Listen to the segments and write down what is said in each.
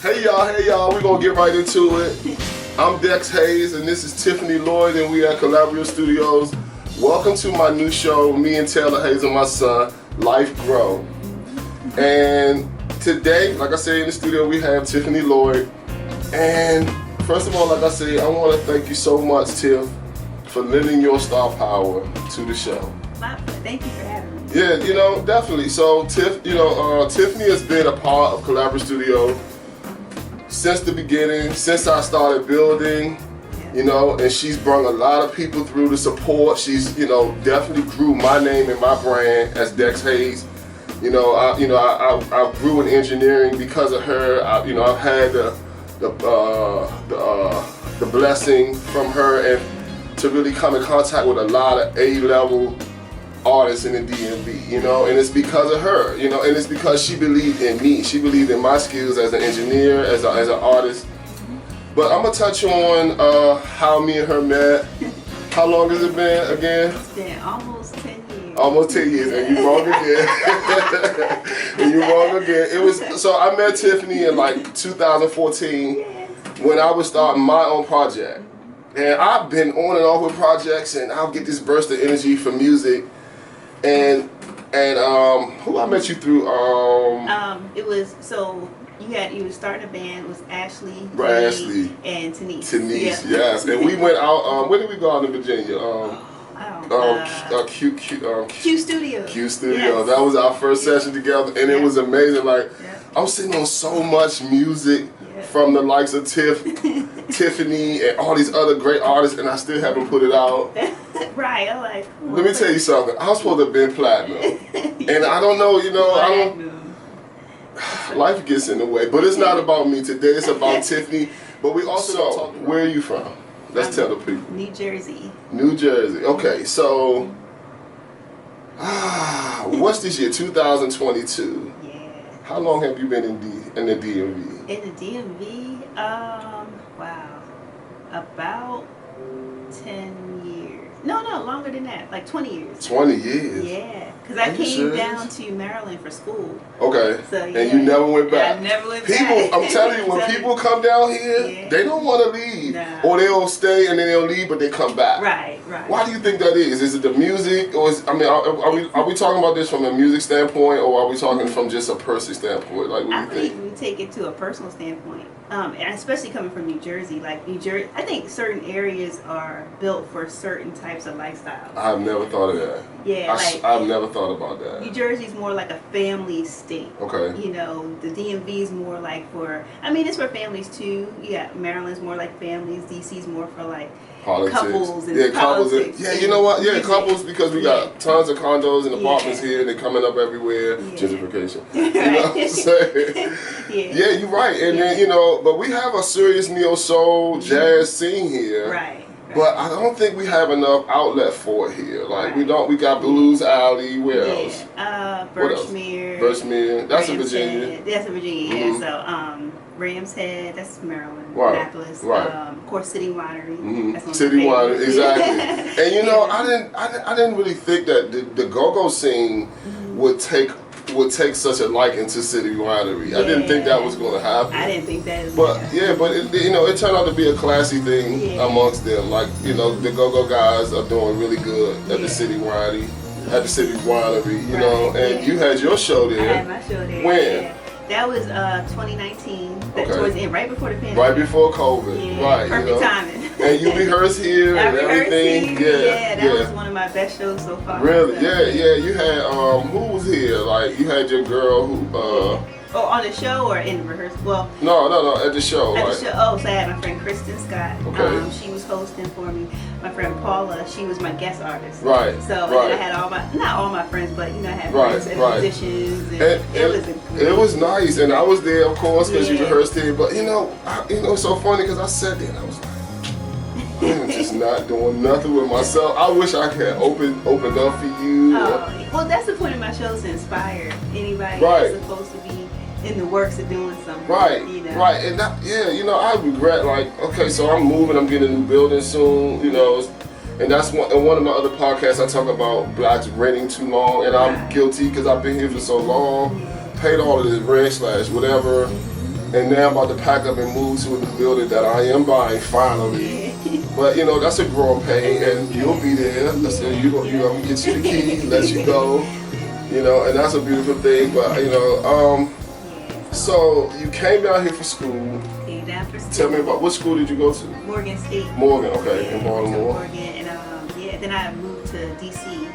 Hey y'all, we're gonna get right into it. I'm Dex Haze and this is Tiffany Lloyd and we at Collabrio Studios. Welcome to my new show, me and Taylor Hazel, my son, Life Grow. And today, like I said, in the studio we have Tiffany Lloyd. And first of all, like I said, I want to thank you so much, Tiff, for lending your star power to the show. Thank you for having me. Yeah, definitely. So, Tiffany has been a part of Collabrio Studio since the beginning, since I started building, and she's brought a lot of people through the support. She's, definitely grew my name and my brand as Dex Haze. I grew in engineering because of her. I've had the blessing from her and to really come in contact with a lot of A-level artists in the DMV, and it's because of her, and it's because she believed in me. She believed in my skills as an engineer, as an artist. But I'm gonna touch on how me and her met. How long has it been again? It's been almost 10 years. Almost 10 years, and you wrong again. And you wrong again. So I met Tiffany in like 2014 when I was starting my own project. And I've been on and off with projects, and I'll get this burst of energy for music. And who I met you through? It was you were starting a band with Ashley, and Tanise. Tanise, yes. And we went out. Where did we go out in Virginia? Q Studios. Q Studios. Yes. That was our first session together, and it was amazing. Like I was sitting on so much music from the likes of Tiffany, and all these other great artists, and I still haven't put it out. Right, I'm like. Let me tell you something. I was supposed to have been platinum, and I don't know. Life gets in the way, but it's not about me today. It's about Tiffany. But we also where are you from? Let's tell the people. New Jersey. New Jersey. Okay, so what's this year? 2022. Yeah. How long have you been in the DMV? In the DMV, wow, about 10 years. No, longer than that. Like 20 years. 20 years. Yeah. Because I came down to Maryland for school. Okay. So, and you never went back. I never went back. I'm telling you, when people come down here, they don't want to leave. No. Or they'll stay and then they'll leave, but they come back. Right. Why do you think that is? Is it the music? Or are we talking about this from a music standpoint, or are we talking from just a person standpoint? Like, what do you think? I think we take it to a personal standpoint. And especially coming from New Jersey. Like New Jersey, I think certain areas are built for certain types of lifestyles. I've never thought of that. Yeah, I've never thought about that. New Jersey's more like a family state. Okay. The DMV is more like it's for families too. Yeah, Maryland's more like families. DC's more for like politics. Couples and politics. You know what? Yeah, couples, because we got tons of condos and apartments here. They're coming up everywhere. Gentrification. You know what I'm saying? Yeah, you're right. And then, but we have a serious neo-soul jazz scene here. Right. But I don't think we have enough outlet for it here. Like we got Blues Alley. Where else? Birchmere. Birchmere. That's in Virginia. That's in Virginia. So Rams Head. That's Maryland. Right. Annapolis. Right. Of course, City Winery. That's City Winery. Exactly. And I didn't really think that the go-go scene would take such a liking to City Winery. Yeah. I didn't think that was going to happen. I didn't think that. But it turned out to be a classy thing amongst them. Like the go-go guys are doing really good at the City Winery, And you had your show there. I had my show there. When? Yeah. That was 2019. Towards the end, right before the pandemic. Right before COVID. Yeah, right. Perfect timing. And you rehearsed here and everything. Yeah, that was one of my best shows so far. Really? Yeah. You had who was here? Like you had your girl who. On the show or in the rehearsal? Well, no, at the show. At the show. So I had my friend Kristen Scott. Okay. She was hosting for me. My friend Paula, she was my guest artist. Right. So and I had not all my friends, but I had friends and musicians, and it was nice. And I was there, of course, because you rehearsed here. But it's so funny because I sat there and I was like, I'm just not doing nothing with myself. I wish I could opened up for you. Well, that's the point of my show, to inspire anybody that's supposed to be in the works of doing something. Right. And that, I regret so I'm moving, I'm getting a new building soon, and that's one of my other podcasts I talk about blacks renting too long, and I'm guilty because I've been here for so long, paid all of this rent / whatever, And now I'm about to pack up and move to a new building that I am buying finally. But you know, that's a growing pain, and you'll be there. So you know, get you the key, let you go. You know, and that's a beautiful thing. But you know, so you came down here for school. Came down for school. Tell me about what school did you go to? Morgan State. Morgan, okay, in Baltimore. Morgan, and then I moved to DC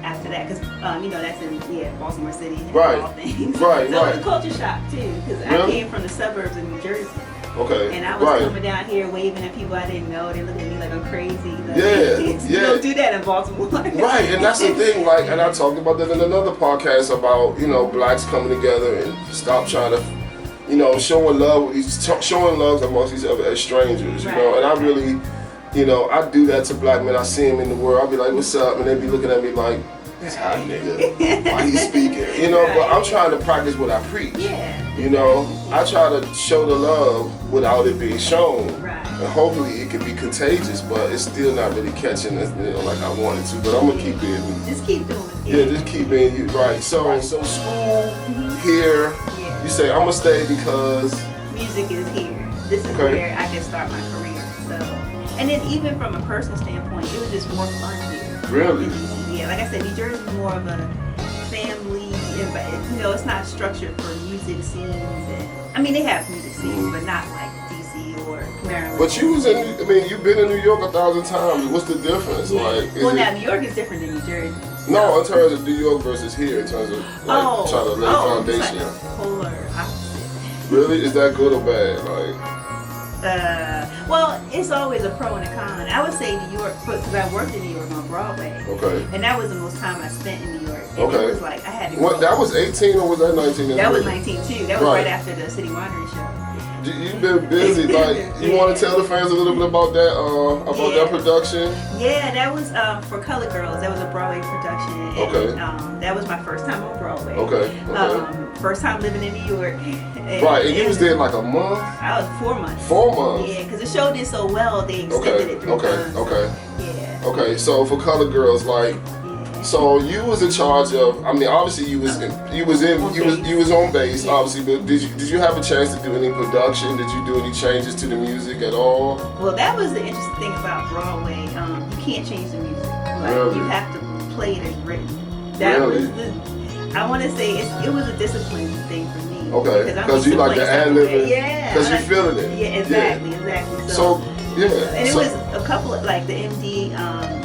after that, because you know that's in Baltimore City. Right. All things. Right. So it was a culture shock too, because I came from the suburbs of New Jersey. Okay. And I was coming down here waving at people I didn't know. They looked at me like I'm crazy. Like, you don't do that in Baltimore. Right, and that's the thing. Like, and I talked about that in another podcast about blacks coming together and stop trying to, showing love amongst each other as strangers. You know, and I really, I do that to black men. I see them in the world. I'll be like, "What's up?" and they be looking at me like, "This hot nigga, why he speaking?" But I'm trying to practice what I preach. I try to show the love without it being shown. Right. And hopefully it can be contagious, but it's still not really catching it, like I wanted to. But I'm gonna keep it. Just keep doing it. Yeah, just keep being you. Right. So school here. You say I'm gonna stay because music is here. This is where I can start my career. So, and then even from a personal standpoint, it was just more fun here. Really? Yeah, like I said, New Jersey is more of a family. It's not structured for music scenes. And they have music scenes, but not like DC or Maryland. But you was you've been in New York 1,000 times. What's the difference? Yeah. Like, now New York is different than New Jersey. No, in terms of New York versus here, in terms of trying to lay foundation. It's like polar opposite. Really? Is that good or bad? Like, well, it's always a pro and a con. I would say New York, because I worked in New York on Broadway. Okay. And that was the most time I spent in New York. And okay. It was like I had to. What? That was 18 or was that 19? That was 19 too. That was right after the City Wandering show. You've been busy. Like, you want to tell the fans a little bit about that? That production? Yeah, that was for Color Girls. That was a Broadway production. Okay. And, that was my first time on Broadway. Okay. First time living in New York. And you was there like a month? I was 4 months. 4 months? Yeah, because the show did so well, they extended it 3 times. Okay. Yeah. Okay, so for Color Girls, like, so you was in charge of. Obviously you was on bass, obviously. But did you have a chance to do any production? Did you do any changes to the music at all? Well, that was the interesting thing about Broadway. You can't change the music. Really? You have to play it as written. That was I want to say it was a discipline thing for me. Okay, because you like the ad-libbing. Yeah. Because you're feeling it. Yeah, exactly. So and it was a couple of like the MD.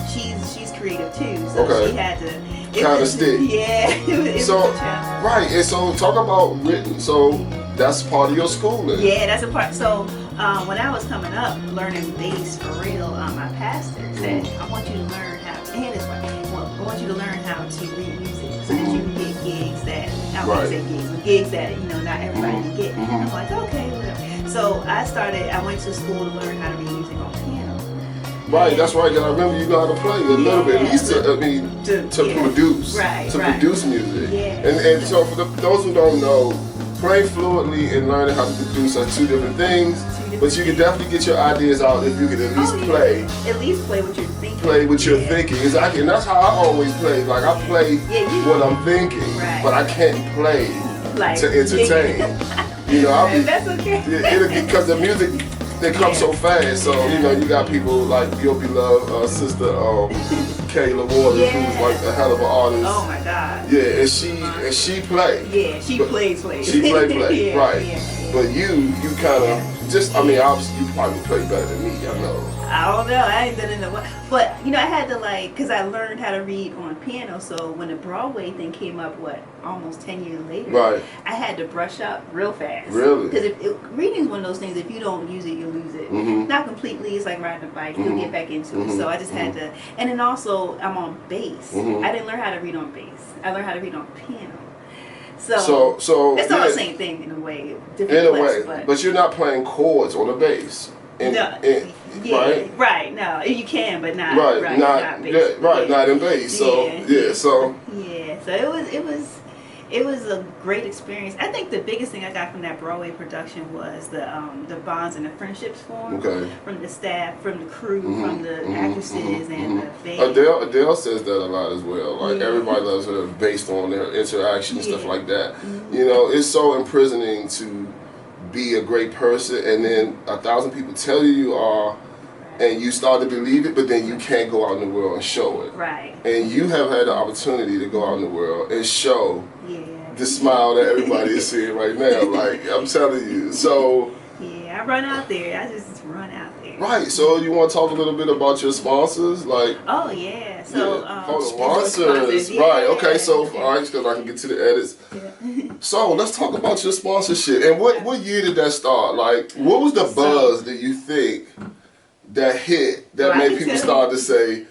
She's creative too, so she had to kind of stick. Yeah. It was a challenge. Right, and so talk about written. So that's part of your schooling. Yeah, that's a part. So when I was coming up learning bass for real, my pastor said, "I want you to learn how." And his wife, I want you to learn how to read music so that you can get gigs that I won't say gigs, but gigs that not everybody can get. I'm like, okay, whatever. So I went to school to learn how to read music on piano. Right, that's right. Cause I remember you know how to play a little bit, at least to produce, produce music. Yeah. And so for those who don't know, playing fluently and learning how to produce are two different things. But you can definitely get your ideas out if you can at least play. At least play what you're thinking. Play what you're thinking, exactly. And that's how I always play. Like I play what I'm thinking, but I can't play to entertain. That's okay. Because the music, they come so fast. So you got people like your beloved sister Kayla Waters, who's like a hell of an artist. Oh my God. Yeah, and she play. Yeah, she plays. She play, right. Yeah. But you kind of obviously you probably play better than me. I know. I don't know. I ain't done it in a while. But I had to because I learned how to read on piano. So when the Broadway thing came up, almost 10 years later, I had to brush up real fast. Really? Because reading is one of those things. If you don't use it, you lose it. Not completely. It's like riding a bike. You'll get back into it. So I just had to. And then also, I'm on bass. I didn't learn how to read on bass. I learned how to read on piano. So it's all the same thing in a way. Different clicks, but you're not playing chords on the bass. Right? No, you can, but not not bass. Not in bass. So so it was a great experience. I think the biggest thing I got from that Broadway production was the bonds and the friendships formed from the staff, from the crew, from the actresses and the band. Adele says that a lot as well. Like everybody loves her based on their interaction and stuff like that. It's so imprisoning to be a great person, and then 1,000 people tell you you are, and you start to believe it, but then you can't go out in the world and show it. Right. And you have had the opportunity to go out in the world and show Yeah. the smile that everybody is seeing right now. Like, I'm telling you. So. Yeah, I run out there. I just run out there. Right. So you want to talk a little bit about your sponsors, like? Oh yeah. So sponsors. Yeah. Right. Okay. So all right, because I can get to the edits. Yeah. So let's talk about your sponsorship. And what year did that start? Like, what was the buzz that you think that hit that made people start to say,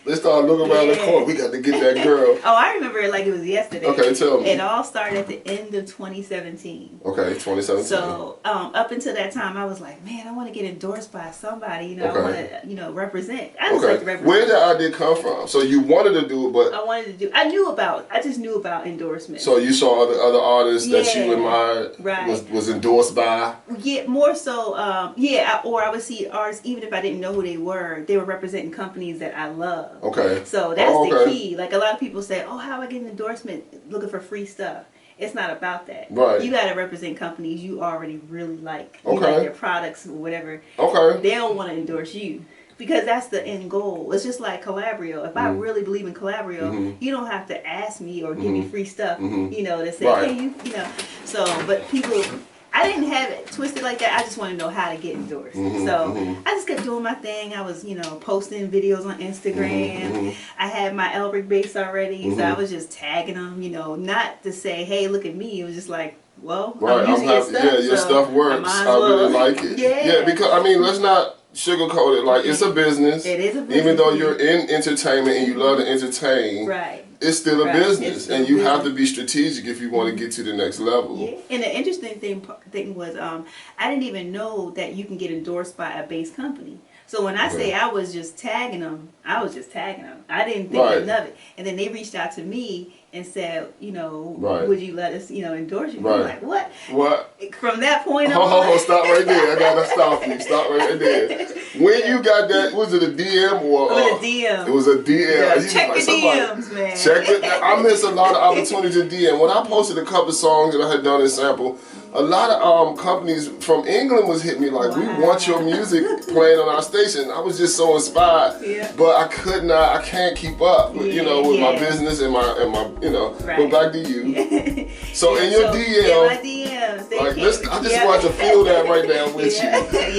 they started looking around the corner, we got to get that girl. Oh, I remember it like it was yesterday. Okay, tell me. It all started at the end of 2017. Okay, 2017. So up until that time, I was like, man, I want to get endorsed by somebody. You know, I want to, represent. I just like to represent. Where did the idea come from? So you wanted to do it, but I just knew about endorsements. So you saw other artists that you admired, right, was endorsed by. Yeah, more so. Or I would see artists even if I didn't know who they were representing companies that I love. Okay. So that's the key. Like a lot of people say, oh, how I get an endorsement looking for free stuff. It's not about that. Right. You got to represent companies you already really like. Okay. You like their products or whatever. Okay. They don't want to endorse you. Because that's the end goal. It's just like Collabrio. If I really believe in Collabrio, you don't have to ask me or give me free stuff, to say, hey, So, but people, I didn't have it twisted like that. I just want to know how to get endorsed. So I just kept doing my thing. I was, posting videos on Instagram. I had my Elric bass already, so I was just tagging them, not to say, hey, look at me. It was just like, well, I'm using your stuff. Yeah, your stuff works. I really like it. Yeah, because, let's not sugarcoat it. Like, it's a business. It is a business. Even though you're in entertainment and you love to entertain. Right. It's still a business, and you have to be strategic if you want to get to the next level. Yeah, and the interesting thing was, I didn't even know that you can get endorsed by a bass company. So when I say I was just tagging them, I was just tagging them. I didn't think nothing of it. And then they reached out to me and said, would you let us, endorse you? I'm like, what? What? From that point on. Stop right there. I gotta stop you. Stop right there. When you got that, was it a DM or? It was a DM. It was a DM. Yeah, check the DMs, man. Check it. I missed a lot of opportunities to DM. When I posted a couple songs that I had done in sample, a lot of companies from England was hitting me like, we want your music playing on our station. I was just so inspired, but I could not. I can't keep up, with my business and my But back to you. So in your DM, my DMs, like I just want to feel that right now with you.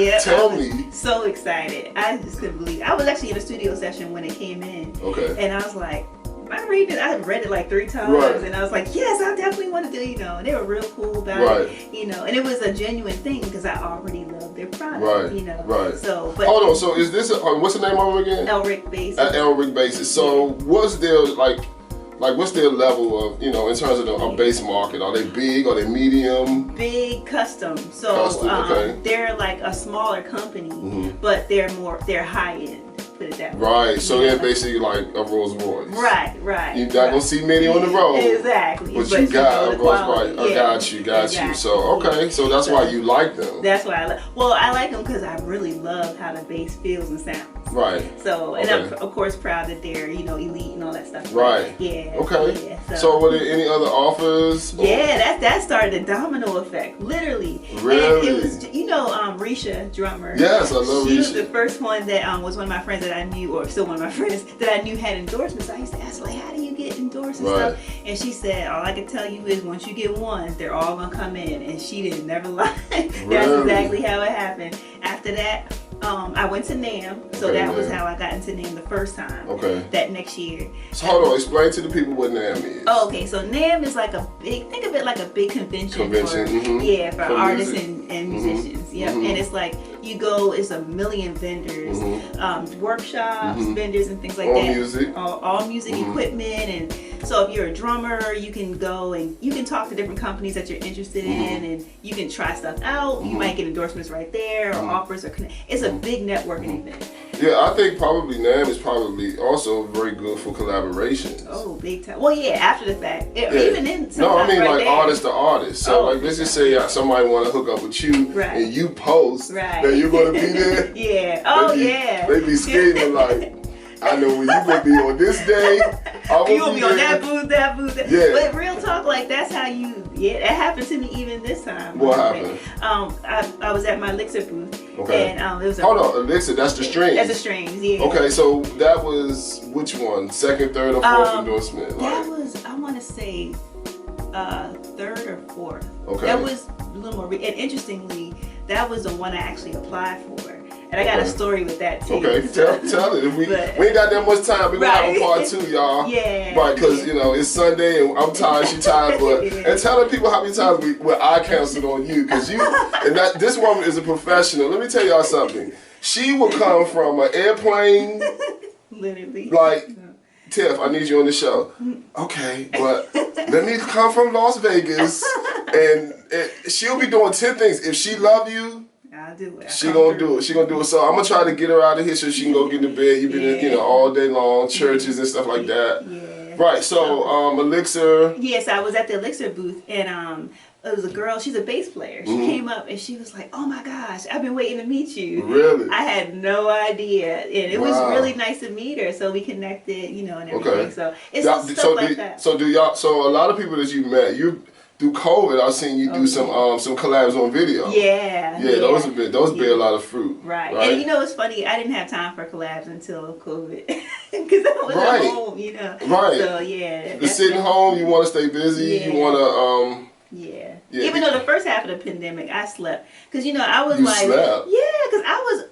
Yeah. Tell me. So excited! I just couldn't believe it. I was actually in a studio session when it came in. Okay. And I was like, I had read it like 3 times, and I was like, yes, I definitely want to do, and they were real cool about it, and it was a genuine thing because I already love their product, Right. So, but hold on. So is this what's the name of it again? Elric Bassist. Elric Bassist. So what's their what's their level of in terms of the bass market? Are they big? Are they medium? Big, custom. So they're like a smaller company, but they're high end. Put it that way. Right, so they're basically like a Rolls Royce. Right. You're not gonna see many on the road. Exactly. But you got a Rolls Royce. I got you. Exactly. So so that's why you like them. That's why I like. Well, I like them because I really love how the bass feels and sounds. Right. So and I'm of course proud that they're elite and all that stuff. Right. Yeah. Okay. Yeah, so were there any other offers? Yeah, that started a domino effect, literally. Really? And it was Risha, drummer. Yes, I love Risha. She was the first one that was one of my friends that I knew, or still one of my friends that I knew had endorsements. I used to ask, like, how do you get endorsed and stuff? And she said, all I can tell you is once you get one, they're all gonna come in. And she didn't never lie. That's exactly how it happened. After that, I went to NAMM, so that was how I got into NAMM the first time. Okay. That next year. So hold on, explain to the people what NAMM is. Oh, okay. So NAMM is like think of it like a big convention. For artists and musicians. Yeah. And it's like you go, it's 1 million vendors, workshops, vendors and things like all that. Music. All music equipment. And so if you're a drummer, you can go and you can talk to different companies that you're interested in, and you can try stuff out. You might get endorsements right there, or offers, or it's a big networking event. Yeah, I think probably NAMM is probably also very good for collaborations. Oh, big time. Well, yeah, after the fact. Even in no, I mean right like there. artist to artist. So like let's just say somebody want to hook up with you and you post that you're going to be there. Yeah. Oh, They be skating like, I know when you gonna be on this day. You gonna be on that booth. Yeah. But real talk, like that's how you Yeah, that happened to me even this time. What happened? I was at my Elixir booth. Okay. And it was Hold on, Elixir, that's the strings. That's the strings, yeah. Okay, so that was which one? Second, third, or fourth endorsement? That was, I want to say, third or fourth. Okay. That was a little more, and interestingly, that was the one I actually applied for. And I got a story with that too. Okay, tell it. We ain't got that much time. We're going to have a part 2, y'all. Yeah. Right, because, you know, it's Sunday and I'm tired, she tired. But, and telling people how many times I canceled on you. Because this woman is a professional. Let me tell y'all something. She will come from an airplane. Literally. Like, Tiff, I need you on the show. Okay, but let me come from Las Vegas. And she'll be doing 10 things. If she love you, I'll do it. She gonna do it. So I'm gonna try to get her out of here so she can go get in bed. You've been in, you know, all day long, churches and stuff like that. Yeah. Right. So Elixir. Yes, I was at the Elixir booth and it was a girl. She's a bass player. She came up and she was like, "Oh my gosh, I've been waiting to meet you." Really? I had no idea, and it was really nice to meet her. So we connected, you know, and everything. Okay. So it's just stuff like that. So so a lot of people that you met, through COVID, I've seen you do some collabs on video. Yeah. Those bear a lot of fruit. Right. And you know, it's funny. I didn't have time for collabs until COVID because I was at home. You know. Right. So yeah. You're sitting home. You want to stay busy. Yeah. You want to. Yeah. Even though the first half of the pandemic, I slept because you know I was slept? Yeah, because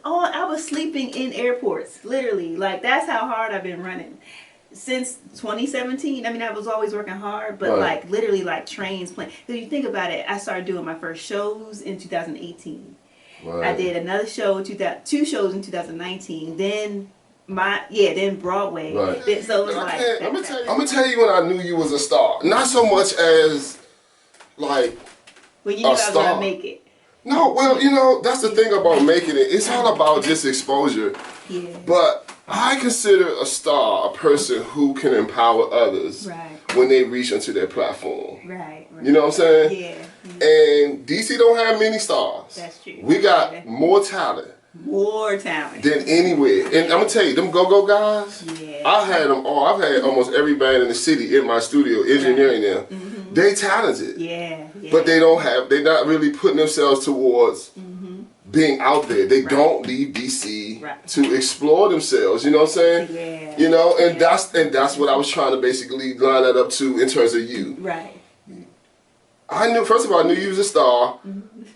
I was sleeping in airports, literally. Like that's how hard I've been running. Since 2017, I mean, I was always working hard, but like literally like trains playing. Because you think about it, I started doing my first shows in 2018. Right. I did another show, 2 shows in 2019. Then then Broadway. Right. So it was like. I'm gonna tell you when I knew you was a star. Not so much as like when you knew I was gonna make it. No, well, you know that's the thing about making it. It's all about just exposure. Yeah. But I consider a star a person who can empower others when they reach into their platform. Right. You know what I'm saying? Yeah. And DC don't have many stars. That's true. We got more talent. More talent. Than anywhere. And I'm going to tell you, them go-go guys, I had them all. I've had almost every band in the city in my studio, engineering them. Mm-hmm. They talented. Yeah. But they're not really putting themselves towards being out there. They don't leave DC to explore themselves, you know what I'm saying? Yeah. You know, and that's what I was trying to basically line that up to in terms of you. Right. I knew, first of all, I knew you was a star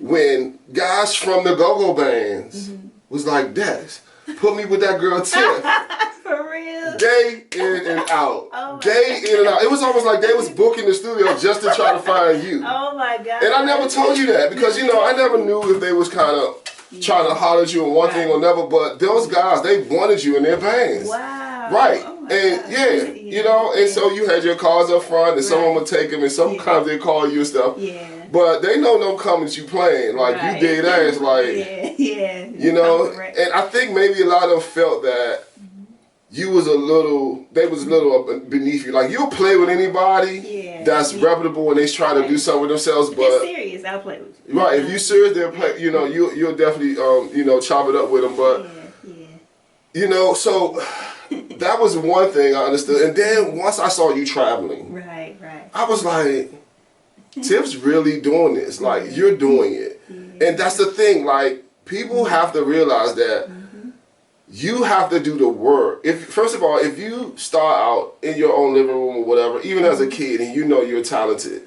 when guys from the go-go bands was like, Dex, put me with that girl Tiff. For real? Day in and out. Day in and out. It was almost like they was booking the studio just to try to find you. Oh my God. And I never told you that because, you know, I never knew if they was kind of trying to holler at you on one thing or another, but those guys, they wanted you in their bands. Wow. Right. Oh and you know, and so you had your cars up front and someone would take them and sometimes they call you and stuff. Yeah. But they know no comments you playing. Like you did ass like you know, and I think maybe a lot of them felt that they was a little beneath you. Like you'll play with anybody that's reputable and they try to do something with themselves, but if serious, I'll play with you. Right, if you serious, they'll play. You know, you'll definitely you know, chop it up with them. But you know, so that was one thing I understood. And then once I saw you traveling, I was like, Tiff's really doing this. Like you're doing it, and that's the thing. Like people have to realize that. You have to do the work. First of all, if you start out in your own living room or whatever, even as a kid, and you know you're talented,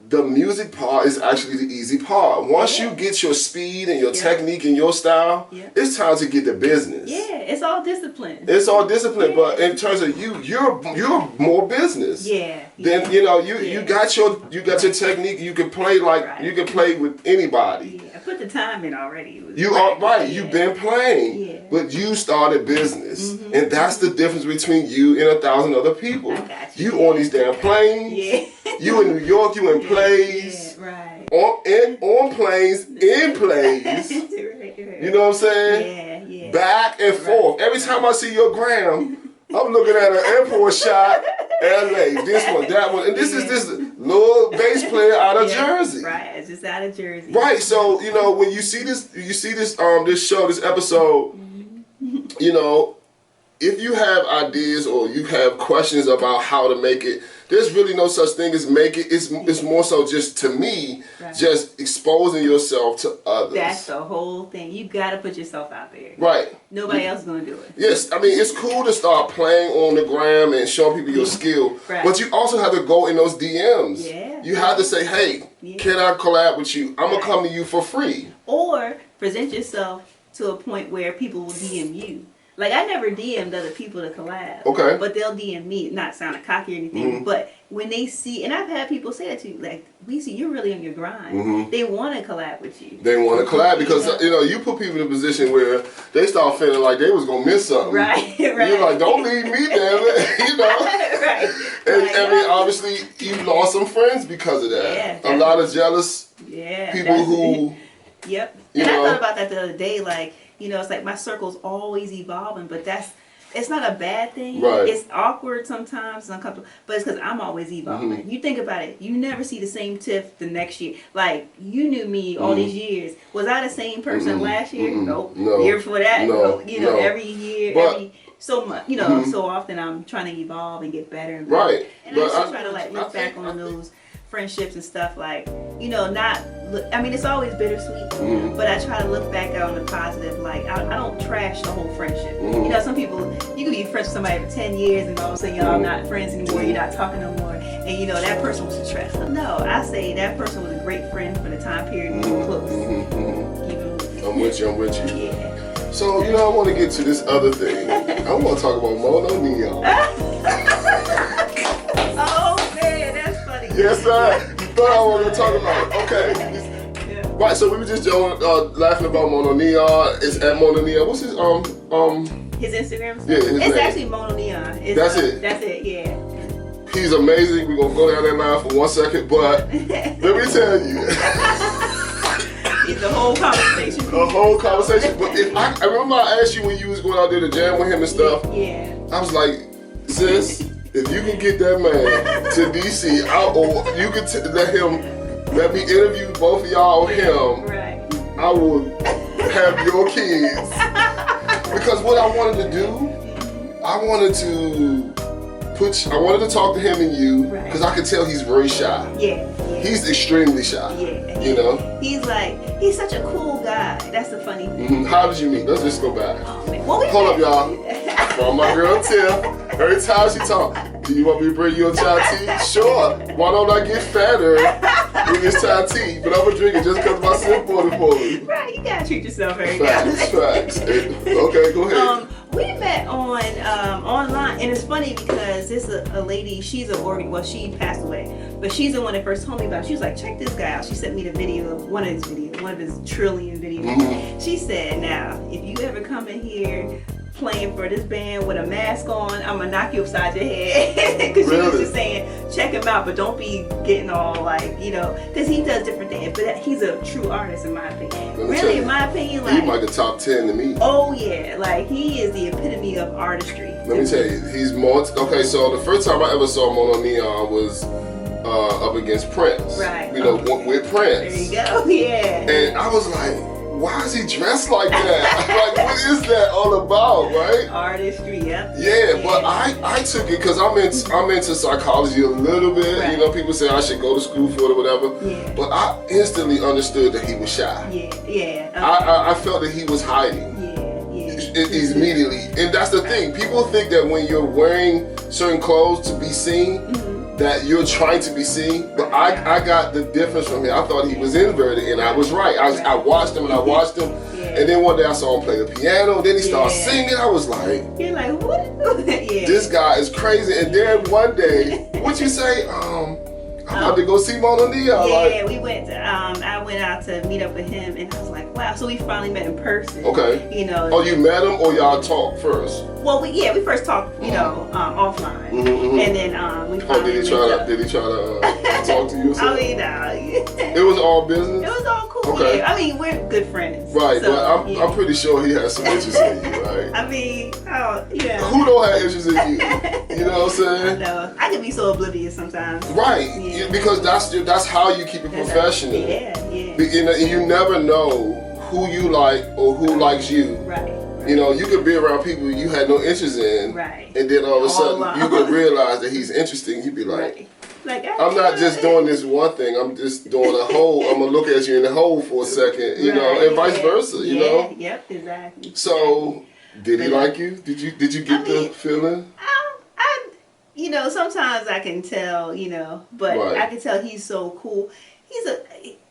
the music part is actually the easy part. Once you get your speed and your technique and your style, it's time to get the business. Yeah, it's all discipline. It's all discipline, but in terms of you're more business. Yeah. Then you know you got your technique. You can play you can play with anybody. Yeah, I put the time in already. You are right. You've been playing, but you started business, and that's the difference between you and 1,000 other people. I got you. You on these damn planes. Yeah. You in New York. You in plays. Yeah, right. On planes, in plays. You know what I'm saying? Yeah, yeah. Back and forth. Every time I see your gram, I'm looking at an airport shot, LA, this one, that one, and this is this little bass player out of Jersey. Right, it's just out of Jersey. Right, so you know when you see this show, this episode, you know, if you have ideas or you have questions about how to make it, there's really no such thing as make it. It's more so just, to me, just exposing yourself to others. That's the whole thing. You gotta put yourself out there. Right. Nobody else is gonna do it. Yes, I mean, it's cool to start playing on the gram and showing people your skill, but you also have to go in those DMs. Yeah. You have to say, hey, can I collab with you? I'm gonna come to you for free. Or present yourself to a point where people will DM you. Like, I never DM'd other people to collab. Okay. But they'll DM me, not sounding cocky or anything, but when they see, and I've had people say that to you, like, we see you're really on your grind. They want to collab with you. They want to collab because, you put people in a position where they start feeling like they was going to miss something. Right. You're like, don't leave me, damn it. Right. And I mean, obviously, you lost some friends because of that. Yeah, a lot of jealous people who... Yep. And I thought about that the other day, like, it's like my circle's always evolving, but it's not a bad thing. Right. It's awkward sometimes, it's uncomfortable, but it's because I'm always evolving. You think about it, you never see the same Tiff the next year. Like, you knew me all these years. Was I the same person last year? Nope. No. Year before that? No. Every year, so much, so often I'm trying to evolve and get better and better. Right. And I just try to, like, look back on those friendships and stuff, like, it's always bittersweet, but I try to look back on the positive. Like, I don't trash the whole friendship. Some people, you can be friends with somebody for 10 years and all of a sudden y'all not friends anymore, you're not talking no more, and that person was a trash. No, I say that person was a great friend for the time period we were close. I'm with you. Yeah. So, I want to get to this other thing. I want to talk about Mono Neon. Oh man, that's funny. Yes, sir. You thought I wanted to talk about it. Okay. Right, so we were just laughing about Mono Neon. It's at Mono Neon. What's his his Instagram? Yeah, his it's name. actually Mono Neon. That's it. That's it, yeah. He's amazing. We're gonna go down that line for 1 second, but let me tell you. It's a whole conversation. A whole conversation. But I remember I asked you when you was going out there to jam with him and stuff. Yeah. I was like, sis, if you can get that man to DC, or you can let me interview both of y'all or him. Right. I will have your kids. Because what I wanted to do, I wanted to talk to him and you, because I could tell he's very shy. Yeah. He's extremely shy. Yeah. He's such a cool guy. That's the funny thing. How did you meet? Let's just go back. Hold up, y'all. From my girl Tiff. Every time she talk, do you want me to bring you a chai tea? Sure. Why don't I get fatter with this chai tea? But I'm gonna drink it just because my sip order for me. Right, you gotta treat yourself very Facts. Okay, go ahead. We met on online, and it's funny because this a lady. She's she passed away, but she's the one that first told me about it. She was like, check this guy out. She sent me the video of one of his trillion videos. She said, now if you ever come in here playing for this band with a mask on, I'm gonna knock you upside your head. Because she was just saying, check him out, but don't be getting all like, because he does different things. But he's a true artist in my opinion. Really, in my opinion, like, he's like the top 10 to me. Oh yeah, like he is the epitome of artistry. Let me tell you, he's more. Okay, so the first time I ever saw Mono Neon was up against Prince. Right. With Prince. There you go. Yeah. And I was like, why is he dressed like that? Like, what is that all about, right? Artistry, yep. Yeah, but I took it because I'm into psychology a little bit. Right. People say I should go to school for it or whatever. Yeah. But I instantly understood that he was shy. Yeah. I felt that he was hiding. Immediately. And that's the thing. People think that when you're wearing certain clothes to be seen, that you're trying to be seen, but I got the difference from him. I thought he was inverted, and I was right. I watched him, and then one day I saw him play the piano, then he started singing. I was like, you're like, what? This guy is crazy. And then one day, what you say? I'm about to go see Mono Neon. Yeah, we went to, I went out to meet up with him, and I was like, wow, so we finally met in person. Okay. Oh, you met him, or y'all talked first? Well, we first talked, offline, and then we finally Did he try to talk to you? I mean, it was all business. It was all cool. Okay. Yeah. I mean, we're good friends. Right, so, but I'm pretty sure he has some interest in you, right? I mean, who don't have interest in you? You know what I'm saying? No, I can be so oblivious sometimes. Right, because that's how you keep it professional. Yeah. You never know who you like or who likes you. Right. You know, you could be around people you had no interest in, Right. and then all of a sudden All you could realize that he's interesting. You'd be like, Right. Like, I'm not just doing this one thing. I'm just doing a whole. I'm gonna look at you in the whole for a second, you know, and vice versa. You know. Yep. Exactly. So, did he like you? Did you get the feeling? You know, sometimes I can tell, you know, but I can tell he's so cool.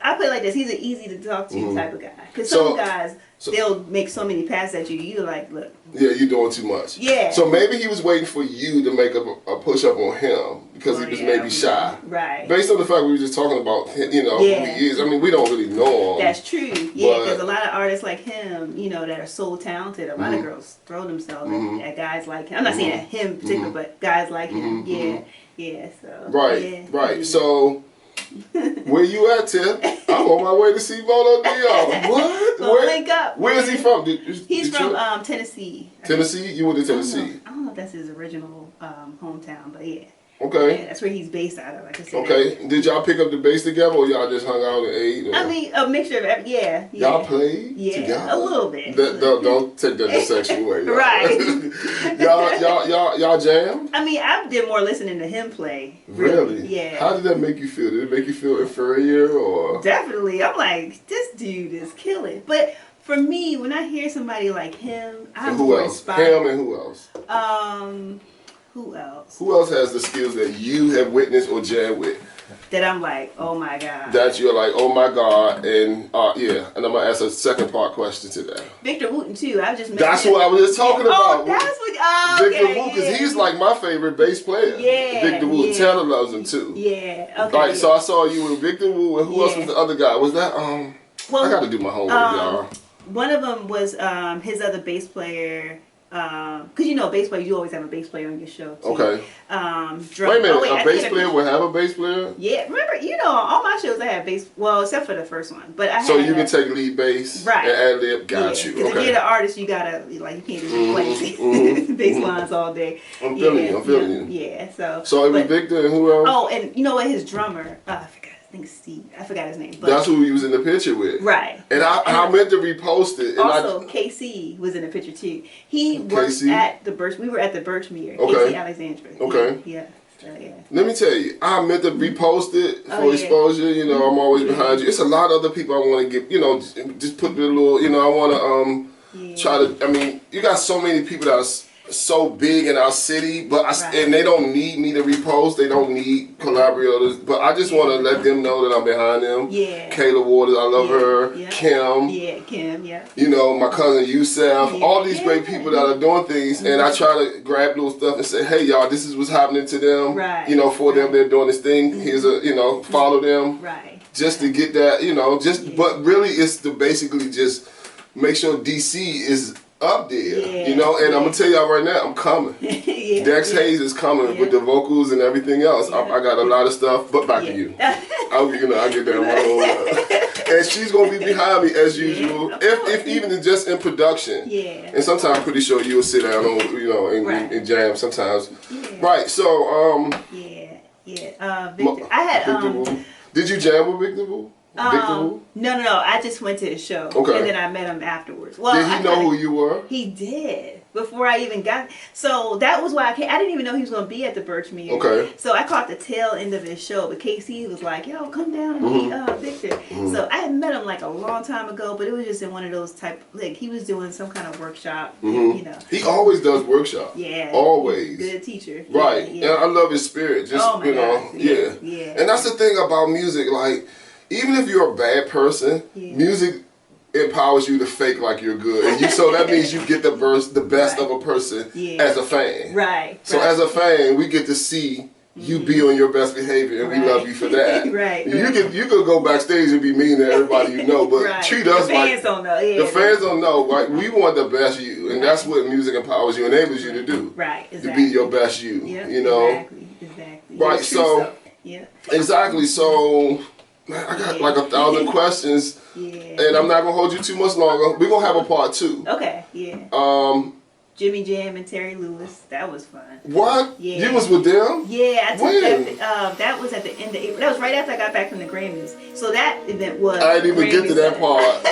I put it like this, he's an easy to talk to type of guy. Because some guys, they'll make so many passes at you, you're like, look. Yeah, you're doing too much. Yeah. So maybe he was waiting for you to make a push up on him because he was maybe shy. Right. Based on the fact we were just talking about, you know, who he is. I mean, we don't really know him. That's true. Yeah, because a lot of artists like him, you know, that are so talented, a lot of girls throw themselves at guys like him. I'm not saying at him in particular, but guys like him. Yeah, so. Right. So, where you at, Tiff? I'm on my way to see Mono Dion. What? We'll link up. Where is he from? He's from Tennessee. Tennessee? You went to Tennessee? I don't know if that's his original hometown, but yeah. Okay. Yeah, that's where he's based out of, like I said. Okay. Did y'all pick up the bass together, or y'all just hung out and ate? Or? I mean, a mixture of everything. Yeah. Y'all played together? A little bit. Don't take that the sexual way. Y'all. Right. y'all jammed? I mean, I did more listening to him play. Really? Yeah. How did that make you feel? Did it make you feel inferior, or? Definitely. I'm like, this dude is killing. But for me, when I hear somebody like him, I'm more inspired. Him and who else? Who else? Who else has the skills that you have witnessed or jammed with? That I'm like, oh my God. That you're like, oh my God, and and I'm gonna ask a second part question to that. Victor Wooten too. I just. That's what I was just talking about. Oh, that's what. Oh, Victor Wooten, because he's like my favorite bass player. Yeah. Victor Wooten. Taylor loves him too. Yeah. Okay. Right. So I saw you with Victor Wooten. Who else was the other guy? Was that Well, I got to do my homework, y'all. One of them was his other bass player. Because you know, bass player, you always have a bass player on your show too. Okay. Drum. Wait a minute, a bass player will have a bass player? Yeah, remember, you know, on all my shows I have bass. Well, except for the first one, but I. So you can take lead bass, and ad lib. Got you. Because if you're the artist, you gotta you can't just play bass lines all day. I'm feeling you. Yeah. So it was Victor and who else? Oh, and you know what? His drummer, I forgot. I think Steve. I forgot his name. But that's who he was in the picture with. Right. And I meant to repost it. And also, KC was in the picture too. He worked at the Birch. We were at the Birchmere. Okay. KC Alexandra. Okay. Yeah. So, yeah. Let me tell you, I meant to repost it for exposure. You know, I'm always behind you. It's a lot of other people I want to get. You know, just put the little. You know, I want to try to. I mean, you got so many people that are so big in our city, but and they don't need me to repost. They don't need Collabrio, but I just want to let them know that I'm behind them. Yeah. Kayla Waters, I love her. Yeah. Kim. Yeah, Kim. Yeah. You know, my cousin Youssef. All these great people that are doing things, and I try to grab little stuff and say, hey y'all, this is what's happening to them. Right. You know, for them, they're doing this thing. Here's a follow them. Right. Just to get that, you know, but really it's to basically just make sure DC is up there, you know, and I'm gonna tell y'all right now, I'm coming. Dex Haze is coming with the vocals and everything else. I got a lot of stuff, but back to you. I'll get that one. And she's gonna be behind me as usual, if even just in production. Yeah. And sometimes I'm pretty sure you'll sit down on, you know, and jam sometimes. Right. So Victor. I had Did you jam with Victor Wu? No. I just went to his show. Okay. And then I met him afterwards. Well, did he know who you were? He did. Before I even got... So that was why I came. I didn't even know he was going to be at the Birchmere. Okay. So I caught the tail end of his show. But KC was like, yo, come down and meet Victor. So I had met him like a long time ago. But it was just in one of those type... Like he was doing some kind of workshop. You know. He always does workshops. Yeah. Always. Good teacher. Right. Yeah. And I love his spirit. Just, you know. God. Yeah. And that's the thing about music. Like... Even if you're a bad person, music empowers you to fake like you're good, and so that means you get the best of a person as a fan. Right. So as a fan, we get to see you be on your best behavior, and we love you for that. You could go backstage and be mean to everybody you know, but treat us the like fans don't know. Yeah, the fans don't know. Right? We want the best you, and that's what music empowers you, enables you to do. Right. Exactly. To be your best you. You know. Exactly. Right. So. Exactly. So. I got like 1,000 questions, and I'm not gonna hold you too much longer. We're gonna have a part 2. Okay, Jimmy Jam and Terry Lewis. That was fun. What? Yeah. You was with them? Yeah, I took that was at the end of April. That was right after I got back from the Grammys. So that event was. I didn't even get to that part.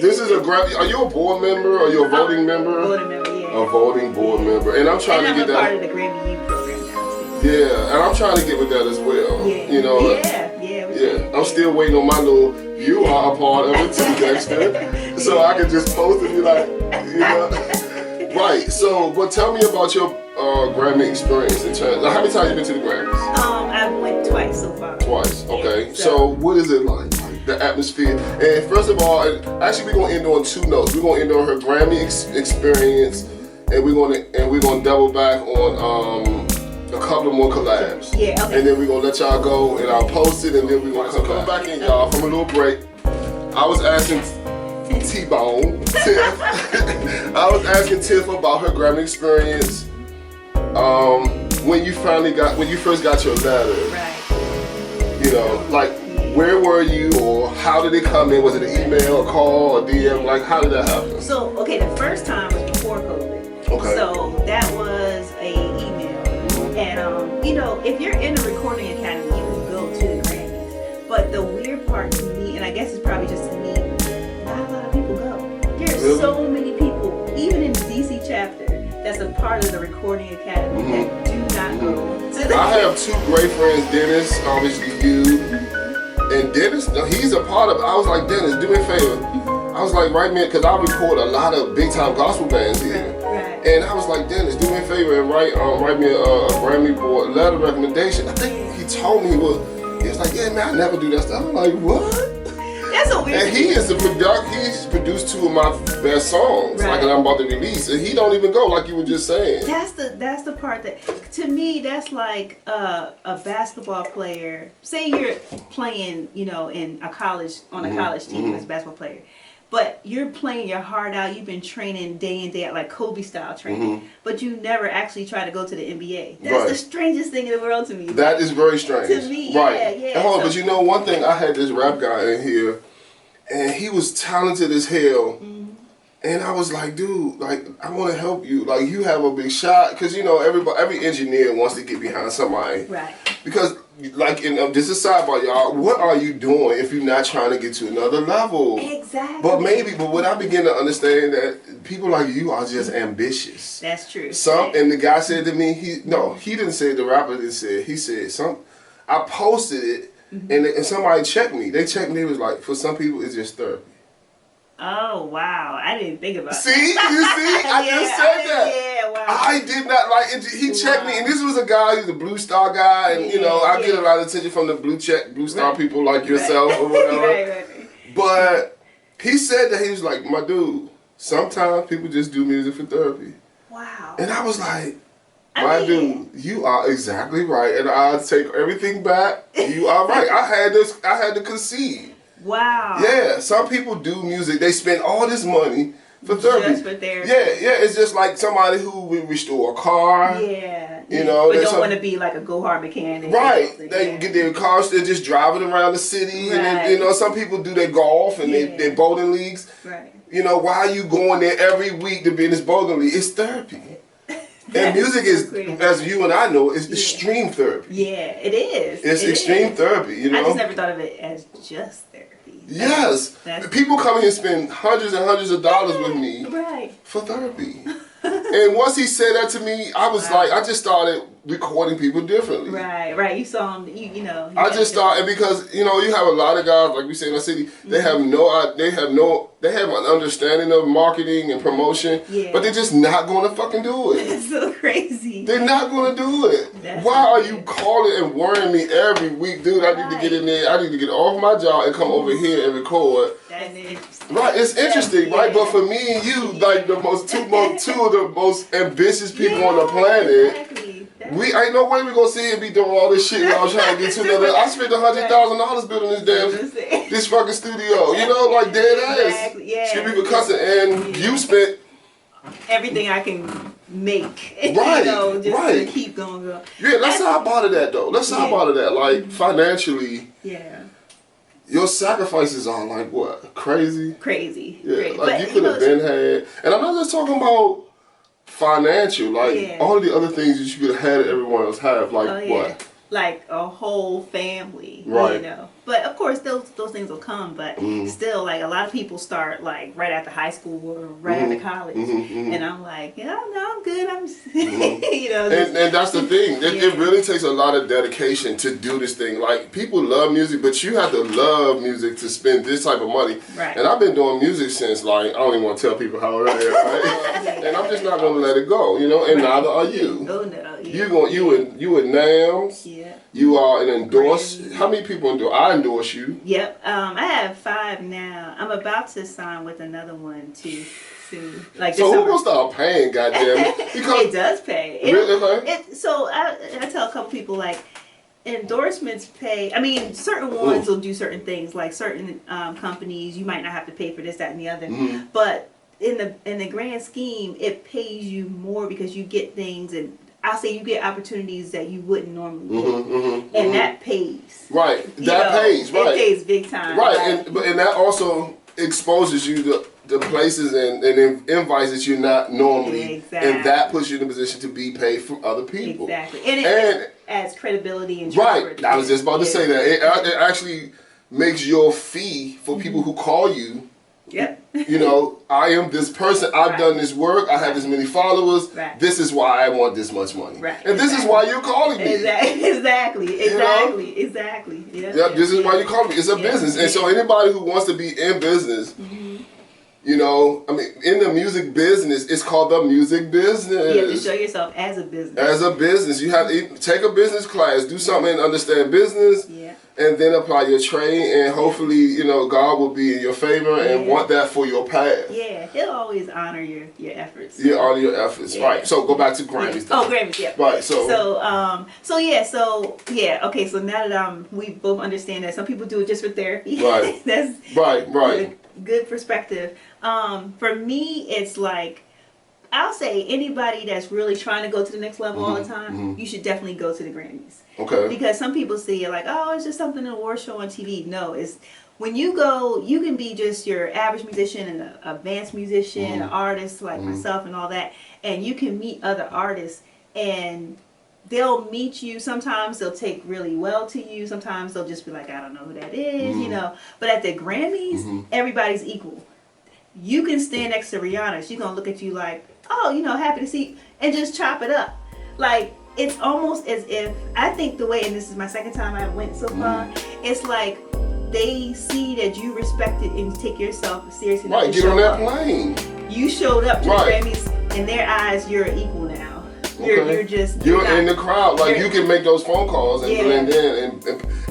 This is a Grammy. Are you a board member? Are you a voting member? Voting member, yeah. A voting board member. And I'm trying to get that. I'm a part of the Grammy Youth program now, too. Yeah, and I'm trying to get with that as well. Yeah. You know? Yeah. I'm still waiting on my little, you are a part of it too, Dexter. So I can just post and be like, you know. Right, so, but tell me about your Grammy experience in terms, how many times have you been to the Grammys? I went twice so far. Twice, okay. Yeah, so what is it like, the atmosphere? And first of all, actually we're gonna end on two notes. We're gonna end on her Grammy experience, and we're gonna double back on a couple of more collabs. Yeah, okay. And then we're gonna let y'all go, and I'll post it, and then we're gonna come back in, y'all, from a little break. I was asking T-Bone, Tiff. I was asking Tiff about her Grammy experience. When you first got your letter. Right. You know, like, where were you, or how did it come in? Was it an email, a call, a DM? Like, how did that happen? So, okay, the first time was before COVID. Okay. So that was a email, and you know, if you're in a recording academy, you can go to the Grammys. But the weird part to me, and I guess it's probably just to me, not a lot of people go. There's Really? so many people, even in the DC chapter, that's a part of the recording academy that do not go to the. I have two great friends, Dennis, obviously you, and Dennis, he's a part of it. I was like, Dennis, do me a favor. I was like, write me, because I record a lot of big time gospel bands here. Right. And I was like, Dennis, do me a favor and write me a Grammy board letter recommendation. I think he told me he was like, yeah, man, I never do that stuff. I'm like, what? That's a weird. And he's produced two of my best songs, Right. like that I'm about to release, and he don't even go, like you were just saying. That's the part that, to me, that's like a basketball player. Say you're playing, you know, in a college, on a college team as a basketball player, but you're playing your heart out. You've been training day in, day out, like Kobe style training, but you never actually try to go to the NBA. That's Right. the strangest thing in the world to me. That is very strange. To me, right. yeah. And hold on, So- but you know one thing, I had this rap guy in here, and he was talented as hell. And I was like, dude, like, I want to help you. Like, you have a big shot. Because, you know, every engineer wants to get behind somebody. Right. Because, like, this is sidebar, y'all. What are you doing if you're not trying to get to another level? Exactly. But when I begin to understand that people like you are just ambitious. That's true. And the guy said to me, he didn't say it, the rapper didn't say it. He said, I posted it, and somebody checked me. They checked me, it was like, for some people, it's just therapy. Oh, wow. I didn't think about See? You see? I just said that. Yeah, wow. I did not like it. He checked me, and this was a guy, he's a Blue Star guy, and you know, I get a lot of attention from the Blue Star people like yourself or whatever. Right. But he said that he was like, my dude, sometimes people just do music for therapy. Wow. And I was like, dude, you are exactly right, and I'll take everything back. You are right. I had to concede. Wow. Yeah, some people do music. They spend all this money for therapy. Just for therapy. Yeah. It's just like somebody who will restore a car. Yeah. You know, but don't want to be like a go-hard mechanic. Right. They get their cars. They're just driving around the city, and then, you know, some people do their golf and their bowling leagues. Right. You know, why are you going there every week to be in this bowling league? It's therapy. And music is, as you and I know, is extreme therapy. Yeah, it is. It's extreme therapy, you know? I just never thought of it as just therapy. Yes. People come here and spend hundreds and hundreds of dollars with me for therapy. And once he said that to me, I was like, I just started recording people differently. Right. You saw him, you know. I just started because, you know, you have a lot of guys, like we say in our city, they have an understanding of marketing and promotion, but they're just not going to fucking do it. It's so crazy. They're not going to do it. Why are you calling and worrying me every week, dude? I need to get in there. I need to get off my job and come over here and record. That's interesting. Right, it's interesting, right? But for me and you, like two of the most ambitious people on the planet. Exactly. Ain't no way we gonna sit here and be doing all this shit while I'm trying to get to another. I spent $100,000 building this fucking studio. You know, like dead ass. Exactly. Yeah. Excuse me for cussing, and you spent everything I can make. Right. You know, just to keep going. Yeah, let's talk about that though. Let's talk about that. Like financially. Yeah. Your sacrifices are like what? Crazy? Crazy. Yeah, Crazy. like you could have been had. And I'm not just talking about financial, like all the other things that you could have had everyone else have. Like what? Like a whole family. Right. You know. But of course, those things will come. But still, like a lot of people start like right after high school or right after college, and I'm like, yeah, no, I'm good. I'm, you know. And that's the thing. It really takes a lot of dedication to do this thing. Like people love music, but you have to love music to spend this type of money. Right. And I've been doing music since like I don't even want to tell people how old I am, right? And I'm just not gonna let it go, you know. And neither are you. Oh no. You and NAMS. Yeah. You are an endorse. How many people endorse? I endorse you. Yep. I have 5 now. I'm about to sign with another one too soon. Like so who gonna start paying? Goddamn it! Because it does pay. Really? So I tell a couple people like endorsements pay. I mean, certain ones will do certain things. Like certain companies, you might not have to pay for this, that, and the other. But in the grand scheme, it pays you more because you get things and. I'll say you get opportunities that you wouldn't normally get, and that pays. Right, that pays. Right, it pays big time. Right, and that also exposes you to places and invites that you're not normally, and that puts you in a position to be paid from other people. Exactly, and it adds credibility and right. I was just about to say that it actually makes your fee for people who call you. Yep. You know, I am this person. I've done this work. I have this many followers. Right. This is why I want this much money. Right. And this is why you're calling me. Exactly. You know? Yeah. Yep. This is why you call me. It's a business. And so anybody who wants to be in business, you know, I mean, in the music business, it's called the music business. You have to show yourself as a business. As a business. You have to take a business class, do something and understand business. Yeah. And then apply your training, and hopefully, you know, God will be in your favor and want that for your path. Yeah, He'll always honor your efforts. Yeah, honor your efforts. Yeah. Right. So go back to Grammys. Oh, Grammys. Yeah. Right. So okay. So now that we both understand that some people do it just for therapy. Right. That's right. Good perspective. For me, it's like. I'll say anybody that's really trying to go to the next level all the time, you should definitely go to the Grammys. Okay. Because some people see it like, oh, it's just something, an award show on TV. No, it's when you go, you can be just your average musician and an advanced musician, an artist like myself and all that, and you can meet other artists and they'll meet you. Sometimes they'll take really well to you. Sometimes they'll just be like, I don't know who that is, you know. But at the Grammys, everybody's equal. You can stand next to Rihanna. She's going to look at you like, oh, you know, happy to see you, and just chop it up. Like, it's almost as if, I think the way, and this is my second time I went so far, it's like they see that you respect it and take yourself seriously. Right, get on that plane. You showed up to the Grammys, in their eyes, you're equal now. You're in the crowd. Like, you can make those phone calls and blend in,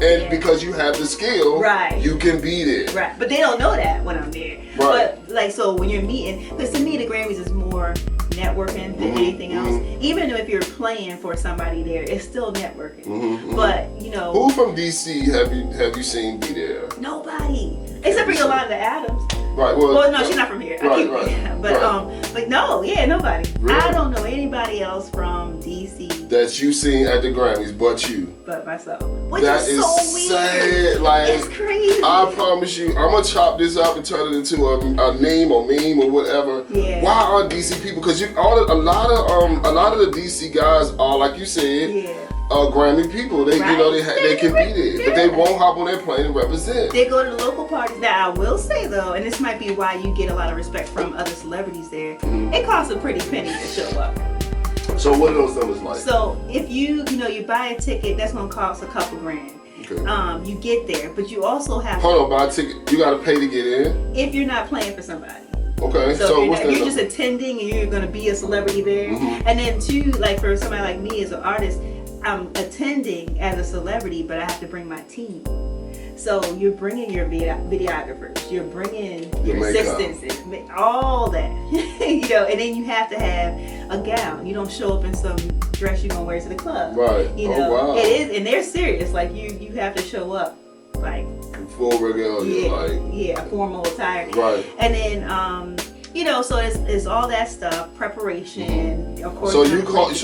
and because you have the skill, you can be there. Right, but they don't know that when I'm there. Right. But like, so when you're meeting, because to me the Grammys is more networking than anything else. Even if you're playing for somebody there, it's still networking. But you know, who from DC have you seen be there? Nobody, except for Yolanda Adams. Right. Well, no, she's not from here. But no, nobody. Really? I don't know anybody else from DC that you seen at the Grammys, but you. But myself. Which that is so weird. Sad. Like, it's crazy. I promise you, I'm gonna chop this up and turn it into a name or meme or whatever. Yeah. Why are DC people? Because a lot of the DC guys are, like you said, Grammy people. They you know they can be there, but they won't hop on their plane and represent. They go to the local parties. Now I will say though, and this might be why you get a lot of respect from other celebrities there. It costs a pretty penny to show up. So what are those numbers like? So if you buy a ticket, that's gonna cost a couple grand. Okay. You get there, but you also have to buy a ticket. You gotta pay to get in. If you're not playing for somebody. Okay. So if you're just attending and you're gonna be a celebrity there, and then too, like for somebody like me as an artist, I'm attending as a celebrity, but I have to bring my team. So you're bringing your videographers, you're bringing your assistants, and all that, you know. And then you have to have a gown. You don't show up in some dress you're gonna wear to the club, right? You know, wow. It is, and they're serious. Like you have to show up like full regalia, formal attire, right? And then you know, so it's all that stuff, preparation, of course. So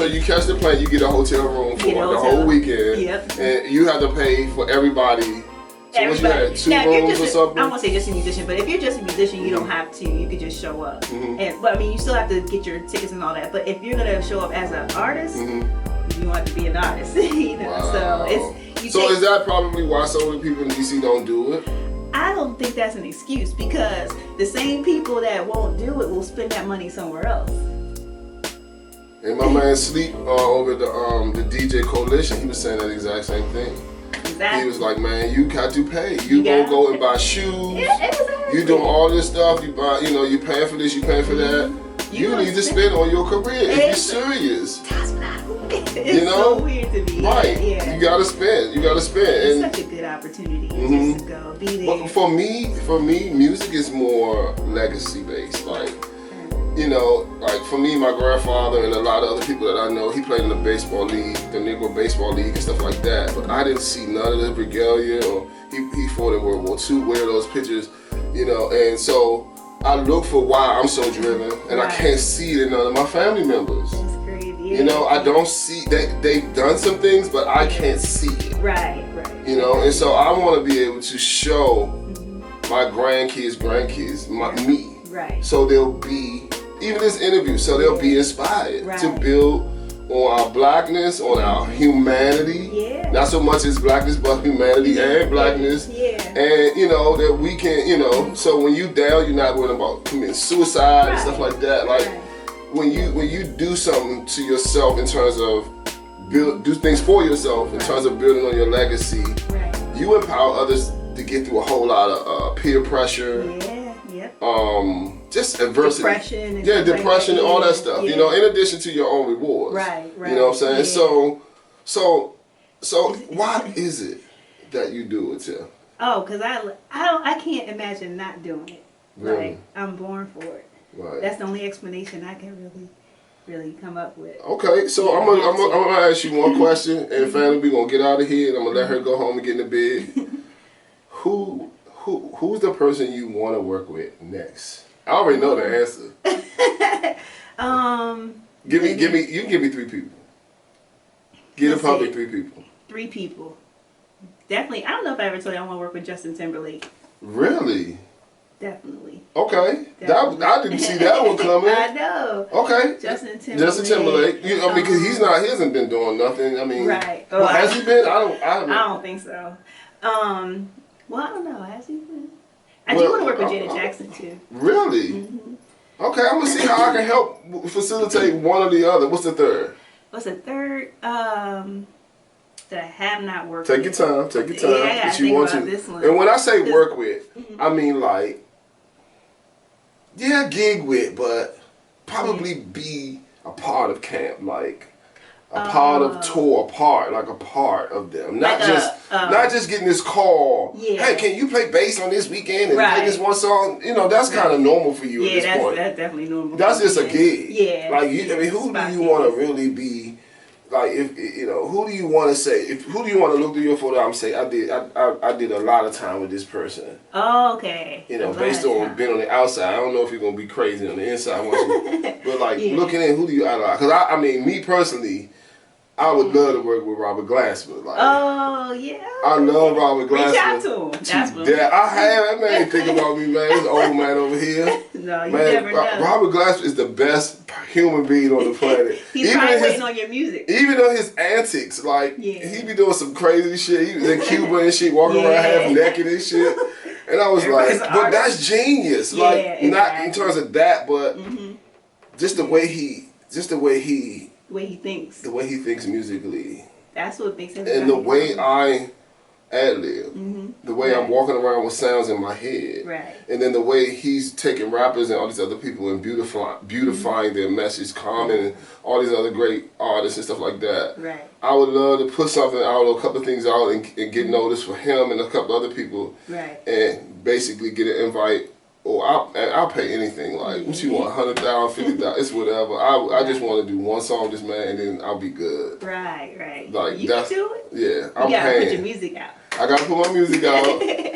you catch the plane, you get a hotel room for the whole weekend, and you have to pay for everybody. So what you had, 2 rooms or something? I won't say just a musician, but if you're just a musician, you don't have to. You could just show up. But I mean, you still have to get your tickets and all that. But if you're gonna show up as an artist, you want to be an artist, you know. Wow. So So is that probably why so many people in DC don't do it? I don't think that's an excuse, because the same people that won't do it will spend that money somewhere else. And my man Sleep over the DJ Coalition, he was saying that exact same thing. Exactly. He was like, man, you got to pay. You gonna go and buy shoes. Yeah, exactly. You doing all this stuff. You buy, you paying for this. You paying for that. You need to spend on your career if you're serious. That's what I mean. It's You know? so weird to be. Right. Yeah. You gotta spend. You gotta spend. It's And such a good opportunity just to go be there. but for me, music is more legacy based. Like, like for me, my grandfather and a lot of other people that I know, he played in the baseball league, the Negro Baseball League and stuff like that. But I didn't see none of the regalia, or he fought in World War II, wear those pictures, and so I look for why I'm so driven, and I can't see it in none of my family members. That's crazy. I don't see that they've done some things, but I can't see it. Right. And so I want to be able to show my grandkids, me. Right. So they'll be, even this interview, so they'll be inspired to build on our blackness, on our humanity. Yeah. Not so much as blackness, but humanity and blackness. Yeah. And that we can, so when you down, you're not worrying about committing suicide and stuff like that. Like when you do something to yourself in terms of do things for yourself in terms of building on your legacy, you empower others to get through a whole lot of peer pressure. Just adversity. Depression and all that stuff. In addition to your own rewards. Right. You know what I'm saying? So why is it that you do it, Tiff? Oh, because I can't imagine not doing it. Really? Like, I'm born for it. Right. That's the only explanation I can really come up with. Okay, so I'm gonna ask you one question, and family, we're gonna get out of here, and I'm gonna let her go home and get in the bed. Who's the person you want to work with next? I already know the answer. You can give me 3 people. Give the public 3 people. 3 people. Definitely. I don't know if I ever told you I want to work with Justin Timberlake. Really? Definitely. Okay. I didn't see that one coming. I know. Okay. Justin Timberlake. Because he hasn't been doing nothing. I mean, right. Well, has he been? I don't think so. Well, I don't know. Has he been? I do want to work with Janet Jackson too. Really? Okay, I'm gonna see how I can help facilitate one or the other. What's the third? What's the third? That I have not worked Take with. your time. Take your time. Yeah, I gotta think about this one. And when I say work with, I mean like, gig with, but probably be a part of camp, like a part of tour, a part of them. Not just getting this call. Yeah. Hey, can you play bass on this weekend and play this one song? That's kind of normal for you at this point. Yeah, that's definitely normal. That's just a gig. Yeah. Like who do you want to really be? Like who do you want to say? Who do you want to look through your photo and say, I did a lot of time with this person. Oh, okay. Based on being on the outside. I don't know if you're gonna be crazy on the inside, but like looking in, who do you idolize? Because I mean, me personally, I would love to work with Robert Glasper. Like, oh yeah. I love Robert Glasper. Reach out to him. That's what I have. That man think about me, man. This old man over here. No, you never know. Robert Glasper is the best human being on the planet. He's probably waiting on your music. Even though his antics, like he be doing some crazy shit. He was in Cuba and shit, walking around half naked and shit. And I was like, but that's genius. Like not in terms of that, but just the way he thinks. The way he thinks musically. That's what makes him. And the way I ad-lib. The way I'm walking around with sounds in my head. Right. And then the way he's taking rappers and all these other people and beautifying their message, Common and all these other great artists and stuff like that. Right. I would love to put something out, a couple of things out and get noticed for him and a couple other people. Right. And basically get an invite. Or I'll pay anything. Like, what you want, $100,000, $50,000, it's whatever. I just want to do one song with this man, and then I'll be good. Right. Like you can do it. Yeah, I'm paying. You gotta put your music out. I gotta put my music out,